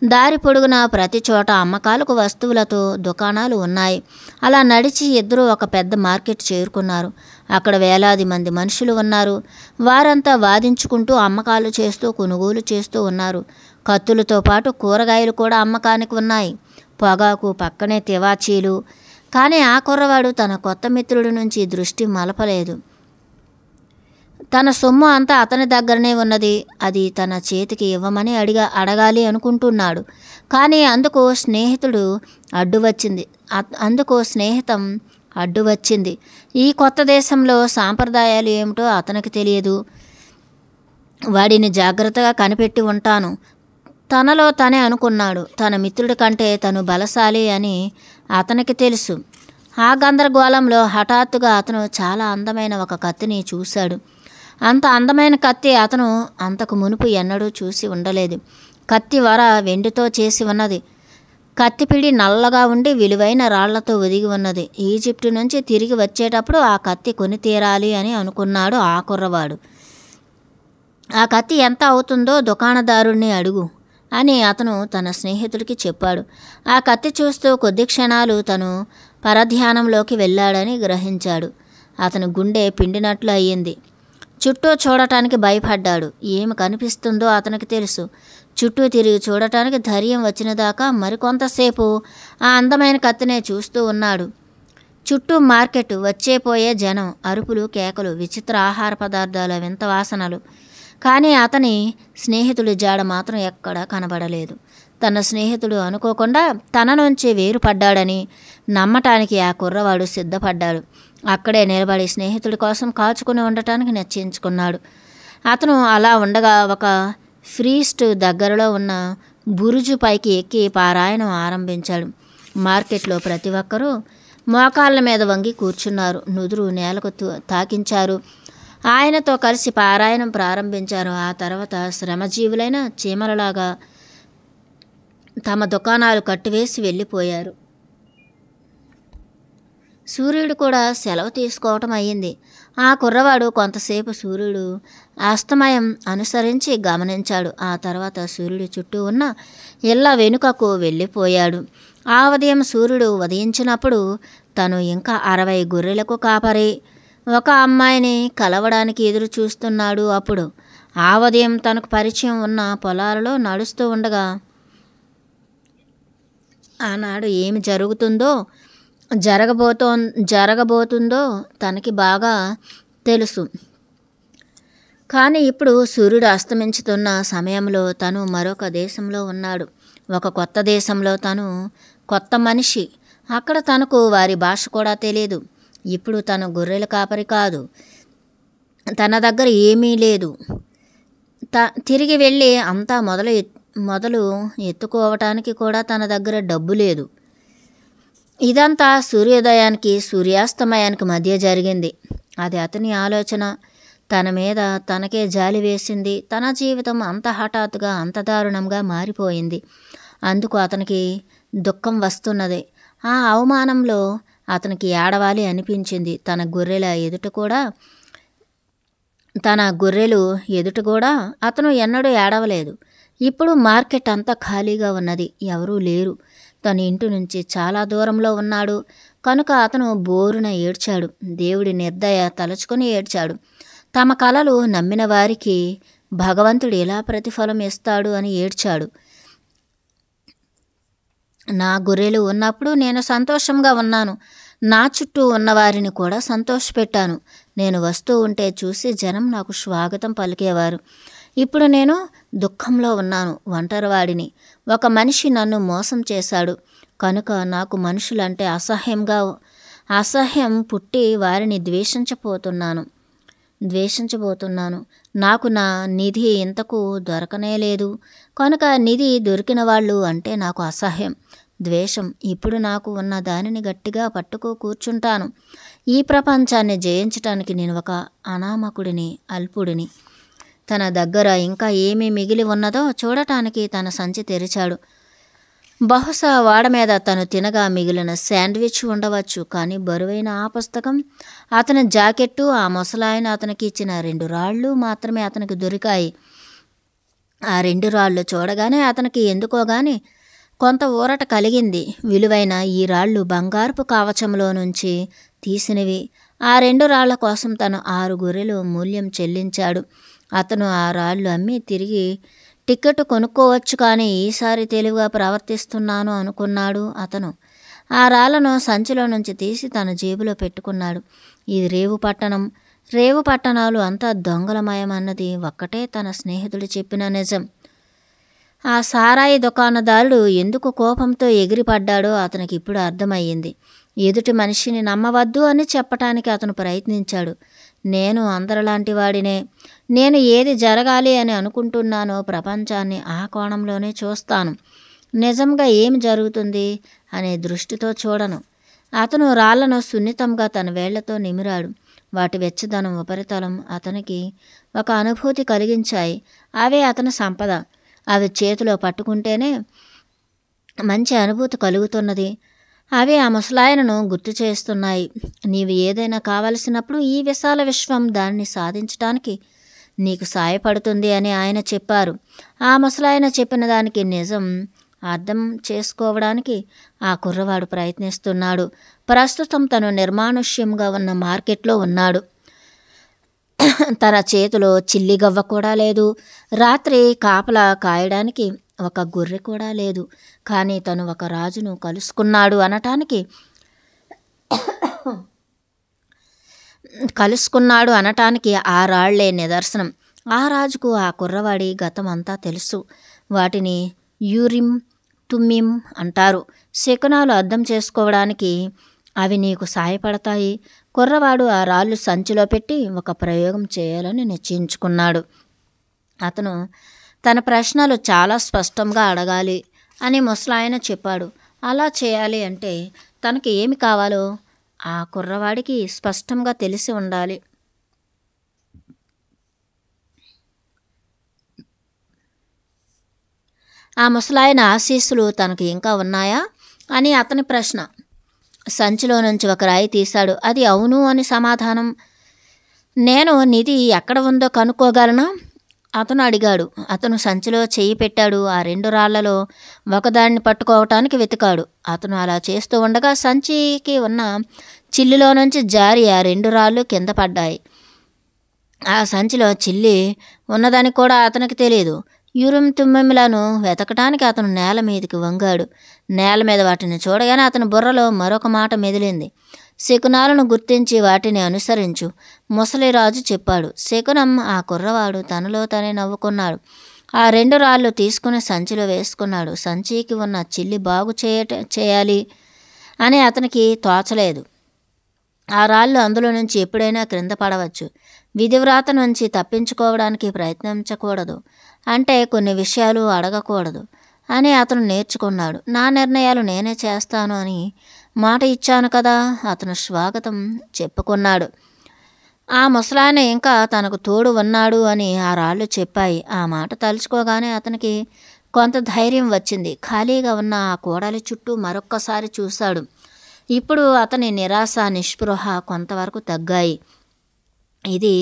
దారి పొడుగున ప్రతి చోట అమ్మకాలకు వస్తువులతో దుకాణాలు ఉన్నాయి. అలా నడిచి ఇద్దరూ ఒక పెద్ద మార్కెట్ చేరుకున్నారు. అక్కడ వేలాది మంది మనుషులు ఉన్నారు. వారంతా వాదించుకుంటూ అమ్మకాలు చేస్తూ కొనుగోలు చేస్తూ ఉన్నారు. కత్తులతో పాటు కూరగాయలు కూడా అమ్మకానికి ఉన్నాయి. పొగాకు, పక్కనే తివాచీలు. కానీ ఆ కుర్రవాడు తన కొత్త మిత్రుడి నుంచి దృష్టి మలపలేదు. తన సొమ్ము అంతా అతని దగ్గరనే ఉన్నది. అది తన చేతికి ఇవ్వమని అడగాలి అనుకుంటున్నాడు. కానీ అందుకు స్నేహితం అడ్డు వచ్చింది. ఈ కొత్త దేశంలో సాంప్రదాయాలు ఏమిటో అతనికి తెలియదు. వాడిని జాగ్రత్తగా కనిపెట్టి ఉంటాను. తనలో తనే అనుకున్నాడు. తన మిత్రుడి కంటే తను బలశాలి అని అతనికి తెలుసు. ఆ గందరగోళంలో హఠాత్తుగా అతను చాలా అందమైన ఒక కత్తిని చూశాడు. అంత అందమైన కత్తి అతను అంతకు మునుపు ఎన్నడూ చూసి ఉండలేదు. కత్తి వర వెండితో చేసి ఉన్నది. కత్తిపిడి నల్లగా ఉండి విలువైన రాళ్లతో ఒదిగి ఉన్నది. ఈజిప్టు నుంచి తిరిగి వచ్చేటప్పుడు ఆ కత్తి కొని తీరాలి అని అనుకున్నాడు ఆ కుర్రవాడు. ఆ కత్తి ఎంత అవుతుందో దుకాణదారుణ్ణి అడుగు, అని అతను తన స్నేహితుడికి చెప్పాడు. ఆ కత్తి చూస్తూ కొద్ది క్షణాలు తను పరధ్యానంలోకి వెళ్ళాడని గ్రహించాడు. అతని గుండె పిండినట్లు అయ్యింది. చుట్టూ చూడటానికి భయపడ్డాడు. ఏమి కనిపిస్తుందో అతనికి తెలుసు. చుట్టూ తిరిగి చూడటానికి ధైర్యం వచ్చిన దాకా మరికొంతసేపు ఆ అందమైన కత్తినే చూస్తూ ఉన్నాడు. చుట్టూ మార్కెట్, వచ్చేపోయే జనం, అరుపులు, కేకలు, విచిత్ర ఆహార పదార్థాల వింత వాసనలు. కానీ అతని స్నేహితుడి జాడ మాత్రం ఎక్కడా కనబడలేదు. తన స్నేహితుడు అనుకోకుండా తన నుంచి వేరుపడ్డాడని నమ్మటానికి ఆ కుర్రవాడు సిద్ధపడ్డాడు. అక్కడే నిలబడి స్నేహితుడి కోసం కాచుకుని ఉండటానికి నిశ్చయించుకున్నాడు. అతను అలా ఉండగా ఒక ఫ్రీస్ట్ దగ్గరలో ఉన్న బురుజు పైకి ఎక్కి పారాయణం ఆరంభించాడు. మార్కెట్లో ప్రతి ఒక్కరూ మోకాళ్ళ మీద వంగి కూర్చున్నారు. నుదురు నేలకు తాకించారు. ఆయనతో కలిసి పారాయణం ప్రారంభించారు. ఆ తర్వాత శ్రమజీవులైన చీమలలాగా తమ దుకాణాలు కట్టివేసి వెళ్ళిపోయారు. సూర్యుడు కూడా సెలవు తీసుకోవటం అయ్యింది. ఆ కుర్రవాడు కొంతసేపు సూర్యుడు అస్తమయం అనుసరించి గమనించాడు. ఆ తర్వాత సూర్యుడి చుట్టూ ఉన్న ఇళ్ళ వెనుకకు వెళ్ళిపోయాడు. ఆ ఉదయం సూర్యుడు ఉదయించినప్పుడు తను ఇంకా 60 గొర్రెలకు కాపరి ఒక అమ్మాయిని కలవడానికి ఎదురు చూస్తున్నాడు. అప్పుడు ఆ ఉదయం తనకు పరిచయం ఉన్న పొలాలలో నడుస్తూ ఉండగా ఆనాడు ఏమి జరగబోతుందో తనకి బాగా తెలుసు. కానీ ఇప్పుడు సూర్యుడు అస్తమించుతున్న సమయంలో తను మరొక దేశంలో ఉన్నాడు. ఒక కొత్త దేశంలో తను కొత్త మనిషి. అక్కడ తనకు వారి భాష కూడా తెలియదు. ఇప్పుడు తను గొర్రెల కాపరి కాదు. తన దగ్గర ఏమీ లేదు. తిరిగి వెళ్ళి అంతా మొదలు ఎత్తుకోవటానికి కూడా తన దగ్గర డబ్బు లేదు. ఇదంతా సూర్యోదయానికి సూర్యాస్తమయానికి మధ్య జరిగింది. అది అతని ఆలోచన. తన మీద తనకే జాలి వేసింది. తన జీవితం అంత హఠాత్తుగా అంత దారుణంగా మారిపోయింది. అందుకు అతనికి దుఃఖం వస్తున్నది. ఆ అవమానంలో అతనికి ఏడవాలి అనిపించింది. తన గొర్రెలు ఎదుట కూడా అతను ఎన్నడూ ఏడవలేదు. ఇప్పుడు మార్కెట్ అంతా ఖాళీగా ఉన్నది. ఎవరూ లేరు. తన ఇంటి నుంచి చాలా దూరంలో ఉన్నాడు. కనుక అతను బోరున ఏడ్చాడు. దేవుడి నిర్దయ తలుచుకొని ఏడ్చాడు. తమ కలలు నమ్మిన వారికి భగవంతుడు ఎలా ప్రతిఫలం ఇస్తాడు అని ఏడ్చాడు. నా గొర్రెలు ఉన్నప్పుడు నేను సంతోషంగా ఉన్నాను. నా చుట్టూ ఉన్నవారిని కూడా సంతోషపెట్టాను. నేను వస్తూ ఉంటే చూసి జనం నాకు స్వాగతం పలికేవారు. ఇప్పుడు నేను దుఃఖంలో ఉన్నాను. ఒంటరివాడిని. ఒక మనిషి నన్ను మోసం చేశాడు. కనుక నాకు మనుషులంటే అసహ్యం పుట్టి వారిని ద్వేషించబోతున్నాను. నాకు నా నిధి ఇంతకు దొరకనే లేదు. కనుక నిధి దొరికిన వాళ్ళు అంటే నాకు అసహ్యం, ద్వేషం. ఇప్పుడు నాకు ఉన్న దానిని గట్టిగా పట్టుకో కూర్చుంటాను. ఈ ప్రపంచాన్ని జయించటానికి నేను ఒక అనామకుడిని, అల్పుడిని. తన దగ్గర ఇంకా ఏమీ మిగిలి ఉన్నదో చూడటానికి తన సంచి తెరిచాడు. బహుశా వాడ మీద తను తినగా మిగిలిన శాండ్విచ్ ఉండవచ్చు. కానీ బరువైన ఆ పుస్తకం, అతని జాకెట్టు, ఆ ముసలాయన అతనికి ఇచ్చిన 2 రాళ్ళు మాత్రమే అతనికి దొరికాయి. ఆ 2 రాళ్ళు చూడగానే అతనికి ఎందుకోగాని కొంత ఊరట కలిగింది. విలువైన ఈ రాళ్ళు బంగారపు కవచంలో నుంచి తీసినవి. ఆ 2 రాళ్ల కోసం తను 6 గొర్రెలు మూల్యం చెల్లించాడు. అతను ఆ రాళ్ళు అమ్మి తిరిగి టికెట్ కొనుక్కోవచ్చు. కానీ ఈసారి తెలివిగా ప్రవర్తిస్తున్నాను అనుకున్నాడు అతను. ఆ రాళ్లను సంచిలో నుంచి తీసి తన జేబులో పెట్టుకున్నాడు. ఇది రేవు పట్టణాలు అంతా దొంగలమయం అన్నది ఒక్కటే తన స్నేహితుడు చెప్పిన నిజం. ఆ సారాయి దుకాణదారుడు ఎందుకు కోపంతో ఎగిరిపడ్డాడో అతనికి ఇప్పుడు అర్థమయ్యింది. ఎదుటి మనిషిని నమ్మవద్దు అని చెప్పటానికి అతను ప్రయత్నించాడు. నేను అందరిలాంటి వాడినే. నేను ఏది జరగాలి అని అనుకుంటున్నానో ప్రపంచాన్ని ఆ కోణంలోనే చూస్తాను. నిజంగా ఏమి జరుగుతుంది అనే దృష్టితో చూడను. అతను రాళ్లను సున్నితంగా తన వేళ్లతో నిమిరాడు. వాటి వెచ్చదనం, ఉపరితలం అతనికి ఒక అనుభూతి కలిగించాయి. అవే అతని సంపద. అవి చేతిలో పట్టుకుంటేనే మంచి అనుభూతి కలుగుతున్నది. అవి ఆ ముసలాయనను గుర్తు చేస్తున్నాయి. నీవు ఏదైనా కావలసినప్పుడు ఈ విశాల విశ్వం దానిని సాధించటానికి నీకు సాయపడుతుంది అని ఆయన చెప్పారు. ఆ ముసలాయన చెప్పిన దానికి నిజం అర్థం చేసుకోవడానికి ఆ కుర్రవాడు ప్రయత్నిస్తున్నాడు. ప్రస్తుతం తను నిర్మానుష్యంగా ఉన్న మార్కెట్లో ఉన్నాడు. తన చేతిలో చిల్లిగవ్వ కూడా లేదు. రాత్రి కాపలా కాయడానికి ఒక గొర్రె కూడా లేదు. కానీ తను ఒక రాజును కలుసుకున్నాడు అనటానికి ఆ రాళ్లే నిదర్శనం. ఆ రాజుకు ఆ కుర్రవాడి గతం అంతా తెలుసు. వాటిని యూరిం తుమ్మిం అంటారు. శకునాలు అర్థం చేసుకోవడానికి అవి నీకు సాయపడతాయి. కుర్రవాడు ఆ రాళ్ళు సంచిలో పెట్టి ఒక ప్రయోగం చేయాలని నిశ్చయించుకున్నాడు. అతను తన ప్రశ్నలు చాలా స్పష్టంగా అడగాలి అని ముసలాయన చెప్పాడు. అలా చేయాలి అంటే తనకి ఏమి కావాలో ఆ కుర్రవాడికి స్పష్టంగా తెలిసి ఉండాలి. ఆ ముసలాయన ఆశీస్సులు తనకు ఇంకా ఉన్నాయా అని అతని ప్రశ్న. సంచిలో నుంచి ఒక రాయి తీశాడు. అది అవును అని సమాధానం. నేను నిధి ఎక్కడ ఉందో కనుక్కోగలనా అతను అడిగాడు. అతను సంచిలో చెయ్యి పెట్టాడు. ఆ 2 రాళ్లలో ఒకదాన్ని పట్టుకోవటానికి వెతికాడు. అతను అలా చేస్తూ ఉండగా సంచికి ఉన్న చిల్లులో నుంచి జారి ఆ 2 రాళ్ళు కింద పడ్డాయి. ఆ సంచిలో చిల్లి ఉన్నదని కూడా అతనికి తెలియదు. యూరిం తుమ్మింలను వెతకటానికి అతను నేల మీదకి వంగాడు. నేల మీద వాటిని చూడగానే అతని బుర్రలో మరొక మాట మెదిలింది. శకునాలను గుర్తించి వాటిని అనుసరించు ముసలిరాజు చెప్పాడు. శకునం ఆ కుర్రవాడు తనలో తనే నవ్వుకున్నాడు. ఆ 2 రాళ్ళు తీసుకుని సంచిలో వేసుకున్నాడు. సంచికి ఉన్న చిల్లి బాగు చేయాలి అని అతనికి తోచలేదు. ఆ రాళ్ళు అందులో నుంచి ఎప్పుడైనా క్రింద పడవచ్చు. విధివ్రాత నుంచి తప్పించుకోవడానికి ప్రయత్నించకూడదు. అంటే కొన్ని విషయాలు అడగకూడదు అని అతను నేర్చుకున్నాడు. నా నిర్ణయాలు నేనే చేస్తాను అని మాట ఇచ్చాను కదా. అతను స్వాగతం చెప్పుకున్నాడు. ఆ ముసలాయన ఇంకా తనకు తోడు ఉన్నాడు అని ఆ రాళ్ళు చెప్పాయి. ఆ మాట తలుచుకోగానే అతనికి కొంత ధైర్యం వచ్చింది. ఖాళీగా ఉన్న ఆ కూడలి చుట్టూ మరొక్కసారి చూశాడు. ఇప్పుడు అతని నిరాశ నిస్పృహ కొంతవరకు తగ్గాయి. ఇది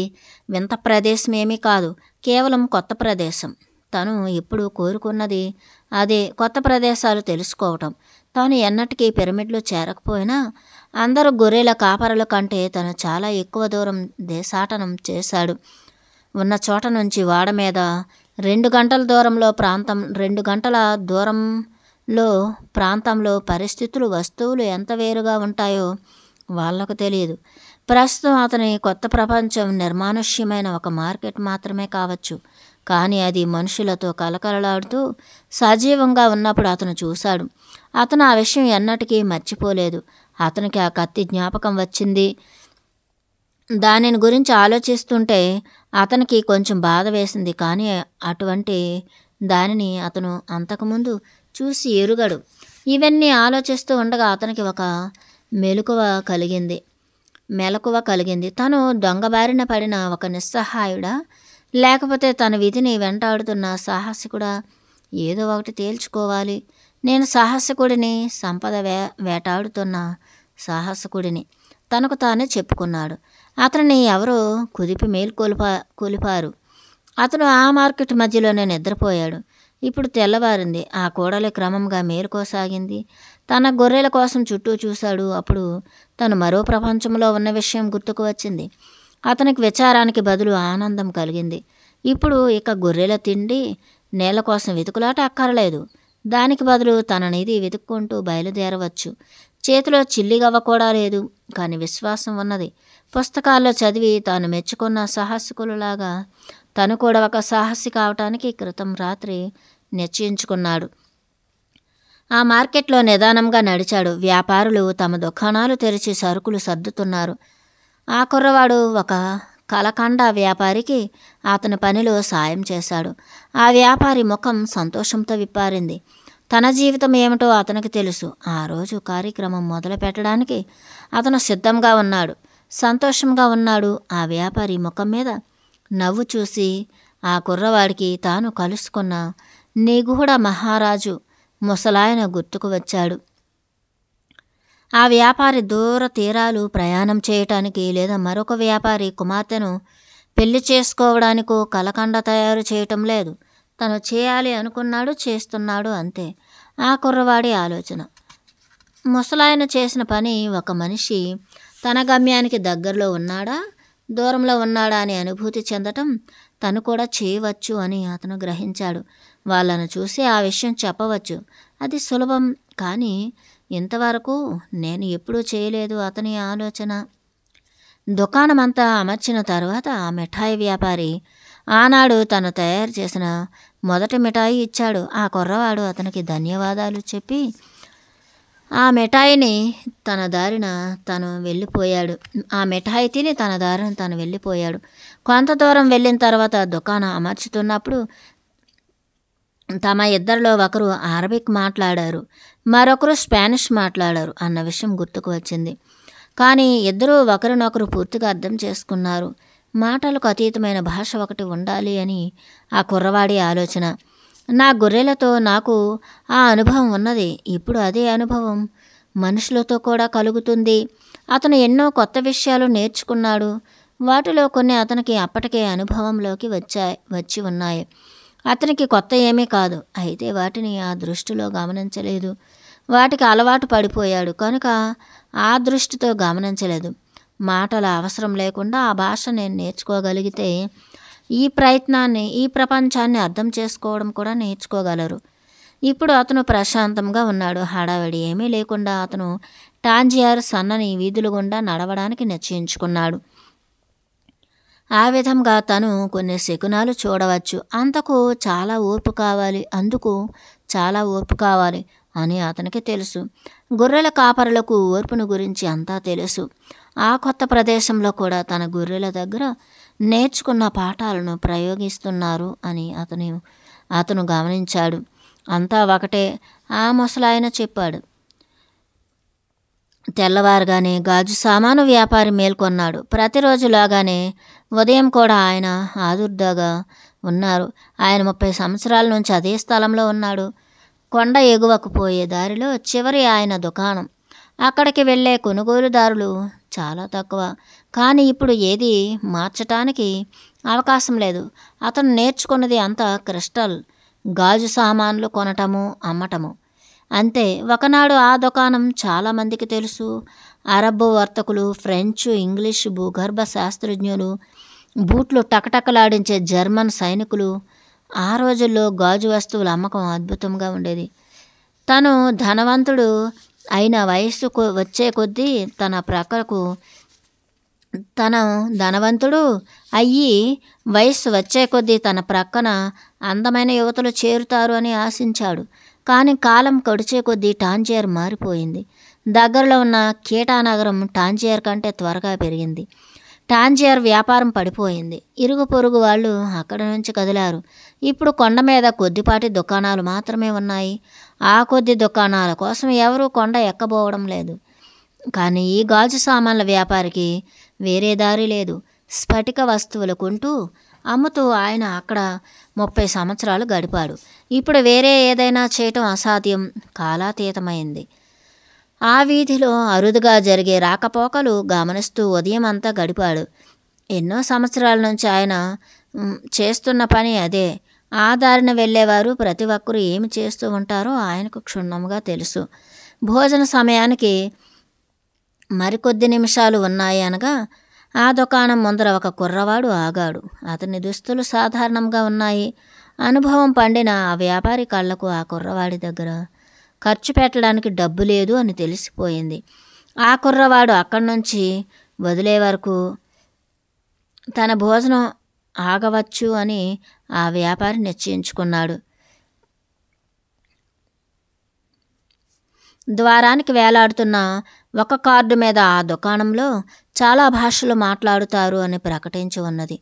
వింత ప్రదేశం ఏమీ కాదు, కేవలం కొత్త ప్రదేశం. తను ఎప్పుడు కోరుకున్నది అదే, కొత్త ప్రదేశాలు తెలుసుకోవటం. తాను ఎన్నటికీ పిరమిడ్లో చేరకపోయినా అందరూ గొర్రెల కాపరుల కంటే తను చాలా ఎక్కువ దూరం దేశాటనం చేశాడు. ఉన్న చోట నుంచి వాడ మీద 2 గంటల దూరంలో 2 గంటల దూరంలో ప్రాంతంలో పరిస్థితులు, వస్తువులు ఎంత వేరుగా ఉంటాయో వాళ్లకు తెలియదు. ప్రస్తుతం అతని కొత్త ప్రపంచం నిర్మానుష్యమైన ఒక మార్కెట్ మాత్రమే కావచ్చు. కానీ అది మనుషులతో కలకలలాడుతూ సజీవంగా ఉన్నప్పుడు అతను చూశాడు. అతను ఆ విషయం ఎన్నటికీ మర్చిపోలేదు. అతనికి ఆ కత్తి జ్ఞాపకం వచ్చింది. దానిని గురించి ఆలోచిస్తుంటే అతనికి కొంచెం బాధ వేసింది. కానీ అటువంటి దానిని అతను అంతకుముందు చూసి ఎరుగడు. ఇవన్నీ ఆలోచిస్తూ ఉండగా అతనికి ఒక మెలకువ కలిగింది. తను దొంగబారిన పడిన ఒక నిస్సహాయుడా, లేకపోతే తన విధిని వెంటాడుతున్న సాహసికుడా? ఏదో ఒకటి తేల్చుకోవాలి. నేను సాహసకుడిని, సంపద వేటాడుతున్న సాహసకుడిని తనకు తానే చెప్పుకున్నాడు. అతనిని ఎవరో కుదిపి కొలిపారు. అతను ఆ మార్కెట్ మధ్యలోనే నిద్రపోయాడు. ఇప్పుడు తెల్లవారింది. ఆ కూడలి క్రమంగా మేలుకోసాగింది. తన గొర్రెల కోసం చుట్టూ చూశాడు. అప్పుడు తను మరో ప్రపంచంలో ఉన్న విషయం గుర్తుకు వచ్చింది. అతనికి విచారానికి బదులు ఆనందం కలిగింది. ఇప్పుడు ఇక గొర్రెల తిండి, నేల కోసం వెతుకులాట అక్కర్లేదు. దానికి బదులు తన నిధి వెతుక్కుంటూ బయలుదేరవచ్చు. చేతిలో చిల్లిగవ్వ కూడా లేదు, కానీ విశ్వాసం ఉన్నది. పుస్తకాల్లో చదివి తాను మెచ్చుకున్న సాహసికులలాగా తను కూడా ఒక సాహసి కావటానికి క్రితం రాత్రి నిశ్చయించుకున్నాడు. ఆ మార్కెట్లో నిదానంగా నడిచాడు. వ్యాపారులు తమ దుకాణాలు తెరిచి సరుకులు సర్దుతున్నారు. ఆ కుర్రవాడు ఒక కలకండ వ్యాపారికి అతని పనిలో సాయం చేశాడు. ఆ వ్యాపారి ముఖం సంతోషంతో విప్పారింది. తన జీవితం ఏమిటో అతనికి తెలుసు. ఆ రోజు కార్యక్రమం మొదలు పెట్టడానికి అతను సిద్ధంగా ఉన్నాడు, సంతోషంగా ఉన్నాడు. ఆ వ్యాపారి ముఖం మీద నవ్వు చూసి ఆ కుర్రవాడికి తాను కలుసుకున్న నిగూఢ మహారాజు ముసలాయన గుర్తుకు వచ్చాడు. ఆ వ్యాపారి దూర తీరాలు ప్రయాణం చేయటానికి లేదా మరొక వ్యాపారి కుమార్తెను పెళ్లి చేసుకోవడానికో కలకండ తయారు చేయటం లేదు. తను చేయాలి అనుకున్నాడు, చేస్తున్నాడు అంతే. ఆ కుర్రవాడి ఆలోచన. ముసలాయన చేసిన పని ఒక మనిషి తన గమ్యానికి దగ్గరలో ఉన్నాడా, దూరంలో ఉన్నాడా అని అనుభూతి చెందటం తను కూడా చేయవచ్చు అని అతను గ్రహించాడు. వాళ్ళను చూసి ఆ విషయం చెప్పవచ్చు. అది సులభం. కానీ ఇంతవరకు నేను ఎప్పుడూ చేయలేదు అతని ఆలోచన. దుకాణమంతా అమర్చిన తర్వాత ఆ మిఠాయి వ్యాపారి ఆనాడు తను తయారు చేసిన మొదటి మిఠాయి ఇచ్చాడు. ఆ కుర్రవాడు అతనికి ధన్యవాదాలు చెప్పి ఆ మిఠాయిని తన దారిన తను వెళ్ళిపోయాడు. ఆ మిఠాయి తిని తన దారిన తను వెళ్ళిపోయాడు. కొంత దూరం వెళ్ళిన తర్వాత దుకాణం అమర్చుతున్నప్పుడు తమ ఇద్దరిలో ఒకరు అరబిక్ మాట్లాడారు, మరొకరు స్పానిష్ మాట్లాడారు అన్న విషయం గుర్తుకు వచ్చింది. కానీ ఇద్దరూ ఒకరినొకరు పూర్తిగా అర్థం చేసుకున్నారు. మాటలకు అతీతమైన భాష ఒకటి ఉండాలి అని ఆ కుర్రవాడి ఆలోచన. నా గొర్రెలతో నాకు ఆ అనుభవం ఉన్నది. ఇప్పుడు అదే అనుభవం మనుషులతో కూడా కలుగుతుంది. అతను ఎన్నో కొత్త విషయాలు నేర్చుకున్నాడు. వాటిలో కొన్ని అతనికి అప్పటికే అనుభవంలోకి వచ్చి ఉన్నాయి. అతనికి కొత్త ఏమీ కాదు. అయితే వాటిని ఆ దృష్టిలో గమనించలేదు. వాటికి అలవాటు పడిపోయాడు కనుక ఆ దృష్టితో గమనించలేదు. మాటల అవసరం లేకుండా ఆ భాష నేను నేర్చుకోగలిగితే ఈ ప్రపంచాన్ని అర్థం చేసుకోవడం కూడా నేర్చుకోగలరు. ఇప్పుడు అతను ప్రశాంతంగా ఉన్నాడు. హడావిడి ఏమీ లేకుండా అతను టాంజియర్ సన్నని వీధుల గుండా నడవడానికి నిశ్చయించుకున్నాడు. ఆ విధంగా తను కొన్ని శకునాలు చూడవచ్చు. అందుకు చాలా ఓర్పు కావాలి అని అతనికి తెలుసు. గొర్రెల కాపరులకు ఓర్పును గురించి అంతా తెలుసు. ఆ కొత్త ప్రదేశంలో కూడా తన గొర్రెల దగ్గర నేర్చుకున్న పాఠాలను ప్రయోగిస్తున్నారు అని అతను గమనించాడు. అంతా ఒకటే, ఆ ముసలాయన చెప్పాడు. తెల్లవారుగానే గాజు సామాను వ్యాపారి మేల్కొన్నాడు. ప్రతిరోజులాగానే ఉదయం కూడా ఆయన ఆదుర్దాగా ఉన్నారు. ఆయన 30 సంవత్సరాల నుంచి అదే స్థలంలో ఉన్నాడు. కొండ ఎగువకు పోయే దారిలో చివరి ఆయన దుకాణం. అక్కడికి వెళ్ళే కొనుగోలుదారులు చాలా తక్కువ. కానీ ఇప్పుడు ఏది మార్చటానికి అవకాశం లేదు. అతను నేర్చుకున్నది అంతా క్రిస్టల్ గాజు సామాన్లు కొనటము, అమ్మటము అంతే. ఒకనాడు ఆ దుకాణం చాలామందికి తెలుసు. అరబ్బు వర్తకులు, ఫ్రెంచ్, ఇంగ్లీష్ భూగర్భ శాస్త్రజ్ఞులు, బూట్లు టకటకలాడించే జర్మన్ సైనికులు. ఆ రోజుల్లో గాజు వస్తువుల అమ్మకం అద్భుతంగా ఉండేది. తను ధనవంతుడు అయిన వయస్సు వచ్చే కొద్దీ తన ప్రక్కన అందమైన యువతులు చేరుతారు అని ఆశించాడు. కానీ కాలం గడిచే కొద్దీ టాంజియర్ మారిపోయింది. దగ్గరలో ఉన్న కీటానగరం టాంజియర్ కంటే త్వరగా పెరిగింది. టాంజియర్ వ్యాపారం పడిపోయింది. ఇరుగు పొరుగు వాళ్ళు అక్కడి నుంచి కదిలారు. ఇప్పుడు కొండ మీద కొద్దిపాటి దుకాణాలు మాత్రమే ఉన్నాయి. ఆ కొద్ది దుకాణాల కోసం ఎవరూ కొండ ఎక్కబోవడం లేదు. కానీ ఈ గాజు సామాన్ల వ్యాపారికి వేరే దారి లేదు. స్ఫటిక వస్తువులు కొంటూ అమ్ముతూ ఆయన అక్కడ 30 సంవత్సరాలు గడిపాడు. ఇప్పుడు వేరే ఏదైనా చేయటం అసాధ్యం, కాలాతీతమైంది. ఆ వీధిలో అరుదుగా జరిగే రాకపోకలు గమనిస్తూ ఉదయం అంతా గడిపాడు. ఎన్నో సంవత్సరాల నుంచి ఆయన చేస్తున్న పని అదే. ఆ దారిన వెళ్ళేవారు ప్రతి ఒక్కరూ ఏమి చేస్తూ ఉంటారో ఆయనకు క్షుణ్ణంగా తెలుసు. భోజన సమయానికి మరికొద్ది నిమిషాలు ఉన్నాయి అనగా ఆ దుకాణం ముందర ఒక కుర్రవాడు ఆగాడు. అతని దుస్తులు సాధారణంగా ఉన్నాయి. అనుభవం పండిన ఆ వ్యాపారి కళ్ళకు ఆ కుర్రవాడి దగ్గర ఖర్చు పెట్టడానికి డబ్బు లేదు అని తెలిసిపోయింది. ఆ కుర్రవాడు అక్కడి నుంచి వదిలే వరకు తన భోజనం ఆగవచ్చు అని ఆ వ్యాపారి నిశ్చయించుకున్నాడు. ద్వారానికి వేలాడుతున్న ఒక కార్డు మీద ఆ దుకాణంలో చాలా భాషలు మాట్లాడుతారు అని ప్రకటించి ఉన్నది.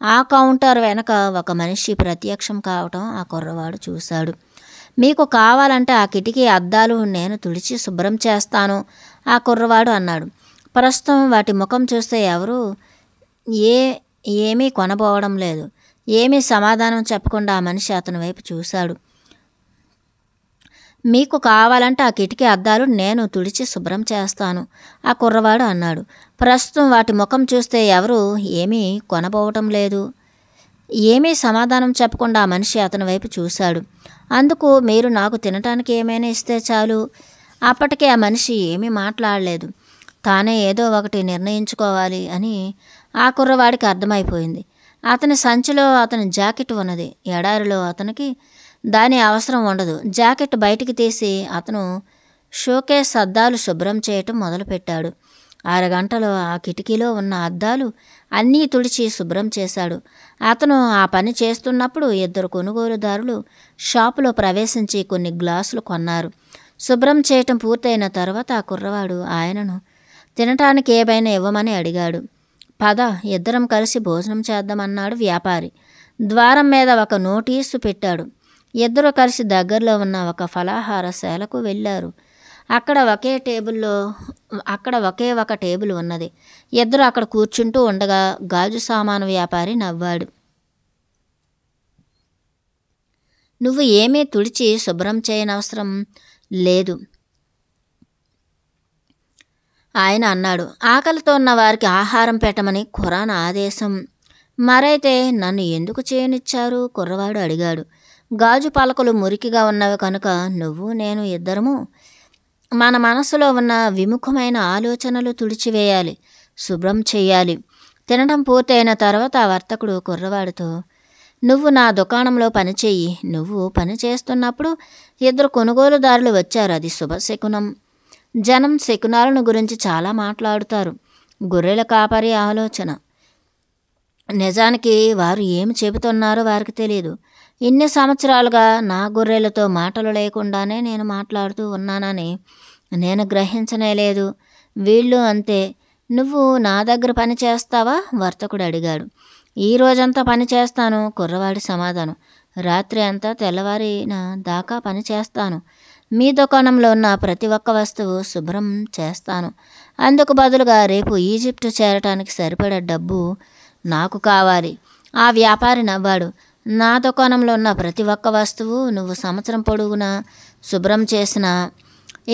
ఆ కౌంటర్ వెనక ఒక మనిషి ప్రత్యక్షం కావటం ఆ కుర్రవాడు చూశాడు. మీకు కావాలంటే ఆ కిటికీ అద్దాలు నేను తుడిచి శుభ్రం చేస్తాను, ఆ కుర్రవాడు అన్నాడు. ప్రస్తుతం వాటి ముఖం చూస్తే ఎవరూ ఏమీ కొనబోవడం లేదు. ఏమీ సమాధానం చెప్పకుండా ఆ మనిషి అతని వైపు చూశాడు. మీకు కావాలంటే ఆ కిటికీ అద్దాలు నేను తుడిచి శుభ్రం చేస్తాను, ఆ కుర్రవాడు అన్నాడు. ప్రస్తుతం వాటి ముఖం చూస్తే ఎవరూ ఏమీ కొనబోవటం లేదు. ఏమీ సమాధానం చెప్పకుండా ఆ మనిషి అతని వైపు చూశాడు. అందుకు మీరు నాకు తినటానికి ఏమైనా ఇస్తే చాలు. అప్పటికే ఆ మనిషి ఏమీ మాట్లాడలేదు. తానే ఏదో ఒకటి నిర్ణయించుకోవాలి అని ఆ కుర్రవాడికి అర్థమైపోయింది. అతని సంచిలో అతని జాకెట్ ఉన్నది. ఎడారిలో అతనికి దాని అవసరం ఉండదు. జాకెట్ బయటికి తీసి అతను షోకేస్ అద్దాలు శుభ్రం చేయటం మొదలుపెట్టాడు. అరగంటలో ఆ కిటికీలో ఉన్న అద్దాలు అన్నీ తుడిచి శుభ్రం చేశాడు. అతను ఆ పని చేస్తున్నప్పుడు 2 కొనుగోలుదారులు షాపులో ప్రవేశించి కొన్ని గ్లాసులు కొన్నారు. శుభ్రం చేయటం పూర్తయిన తర్వాత ఆ కుర్రవాడు ఆయనను తినటానికి ఏమైనా ఇవ్వమని అడిగాడు. పద, ఇద్దరం కలిసి భోజనం చేద్దామన్నాడు వ్యాపారి. ద్వారం మీద ఒక నోటీసు పెట్టాడు. ఇద్దరు కలిసి దగ్గరలో ఉన్న ఒక ఫలాహారశాలకు వెళ్ళారు. అక్కడ ఒకే ఒక టేబుల్ ఉన్నది. ఇద్దరు అక్కడ కూర్చుంటూ ఉండగా గాజు సామాను వ్యాపారి నవ్వాడు. నువ్వు ఏమీ తుడిచి శుభ్రం చేయనవసరం లేదు, ఆయన అన్నాడు. ఆకలితో ఉన్న వారికి ఆహారం పెట్టమని ఖురాన్ ఆదేశం. మరైతే నన్ను ఎందుకు చేయనిచ్చారు, కుర్రవాడు అడిగాడు. గాజు పలకలు మురికిగా ఉన్నవి కనుక నువ్వు నేను ఇద్దరము మన మనసులో ఉన్న విముఖమైన ఆలోచనలు తుడిచివేయాలి, శుభ్రం చేయాలి. తినడం పూర్తయిన తర్వాత ఆ వర్తకుడు కుర్రవాడితో, నువ్వు నా దుకాణంలో పనిచేయి. నువ్వు పని చేస్తున్నప్పుడు 2 కొనుగోలుదారులు వచ్చారు, అది శుభశకునం. జనం శకునాలను గురించి చాలా మాట్లాడుతారు. గొర్రెల కాపరి ఆలోచన. నిజానికి వారు ఏమి చెబుతున్నారో వారికి తెలియదు. ఇన్ని సంవత్సరాలుగా నా గొర్రెలతో మాటలు లేకుండానే నేను మాట్లాడుతూ ఉన్నానని నేను గ్రహించనే లేదు. వీళ్ళు అంతే. నువ్వు నా దగ్గర పని చేస్తావా, వర్తకుడు అడిగాడు. ఈ రోజంతా పని చేస్తాను, కుర్రవాడి సమాధానం. రాత్రి అంతా తెల్లవారిన దాకా పని చేస్తాను. మీ దుకాణంలో ఉన్న ప్రతి ఒక్క వస్తువు శుభ్రం చేస్తాను. అందుకు బదులుగా రేపు ఈజిప్టు చేరటానికి సరిపడా డబ్బు నాకు కావాలి. ఆ వ్యాపారి నవ్వాడు. నా దుకాణంలో ఉన్న ప్రతి ఒక్క వస్తువు నువ్వు సంవత్సరం పొడవునా శుభ్రం చేసిన,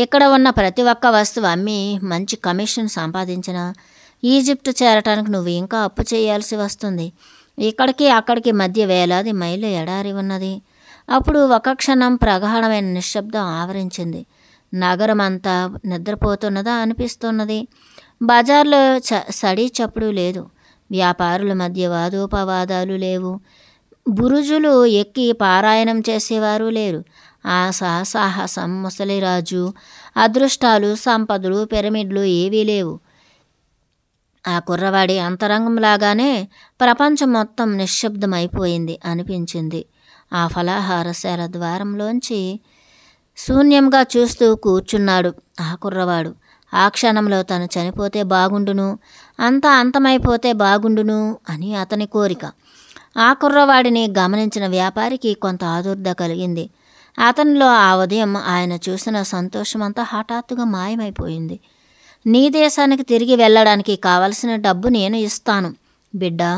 ఇక్కడ ఉన్న ప్రతి ఒక్క వస్తువు అమ్మి మంచి కమిషన్ సంపాదించిన, ఈజిప్టు చేరటానికి నువ్వు ఇంకా అప్పు చేయాల్సి వస్తుంది. ఇక్కడికి అక్కడికి మధ్య వేలాది మైళ్ళు ఎడారి ఉన్నది. అప్పుడు ఒక క్షణం ప్రగాఢమైన నిశ్శబ్దం ఆవరించింది. నగరం అంతా నిద్రపోతున్నదా అనిపిస్తున్నది. బజార్లో సడీ చప్పుడు లేదు. వ్యాపారుల మధ్య వాదోపవాదాలు లేవు. బురుజులు ఎక్కి పారాయణం చేసేవారు లేరు. సాహసం, ముసలిరాజు, అదృష్టాలు, సంపదలు, పిరమిడ్లు ఏవీ లేవు. ఆ కుర్రవాడి అంతరంగంలాగానే ప్రపంచం మొత్తం నిశ్శబ్దమైపోయింది అనిపించింది. ఆ ఫలాహారశాల ద్వారంలోంచి శూన్యంగా చూస్తూ కూర్చున్నాడు ఆ కుర్రవాడు. ఆ క్షణంలో తను చనిపోతే బాగుండును, అంతా అంతమైపోతే బాగుండును అని అతని కోరిక. ఆ కుర్రవాడిని గమనించిన వ్యాపారికి కొంత ఆదుర్ద కలిగింది. అతనిలో ఆ ఉదయం ఆయన చూసిన సంతోషమంతా హఠాత్తుగా మాయమైపోయింది. నీ దేశానికి తిరిగి వెళ్ళడానికి కావలసిన డబ్బు నేను ఇస్తాను బిడ్డా,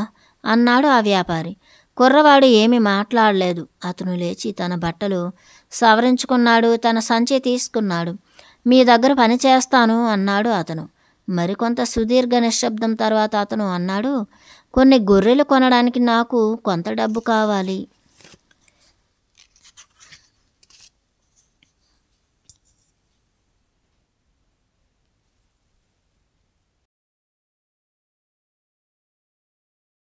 అన్నాడు ఆ వ్యాపారి. కుర్రవాడు ఏమీ మాట్లాడలేదు. అతను లేచి తన బట్టలు సవరించుకున్నాడు, తన సంచి తీసుకున్నాడు. మీ దగ్గర పని చేస్తాను అన్నాడు అతను. మరికొంత సుదీర్ఘ నిశ్శబ్దం తర్వాత అతను అన్నాడు, కొన్ని గొర్రెలు కొనడానికి నాకు కొంత డబ్బు కావాలి.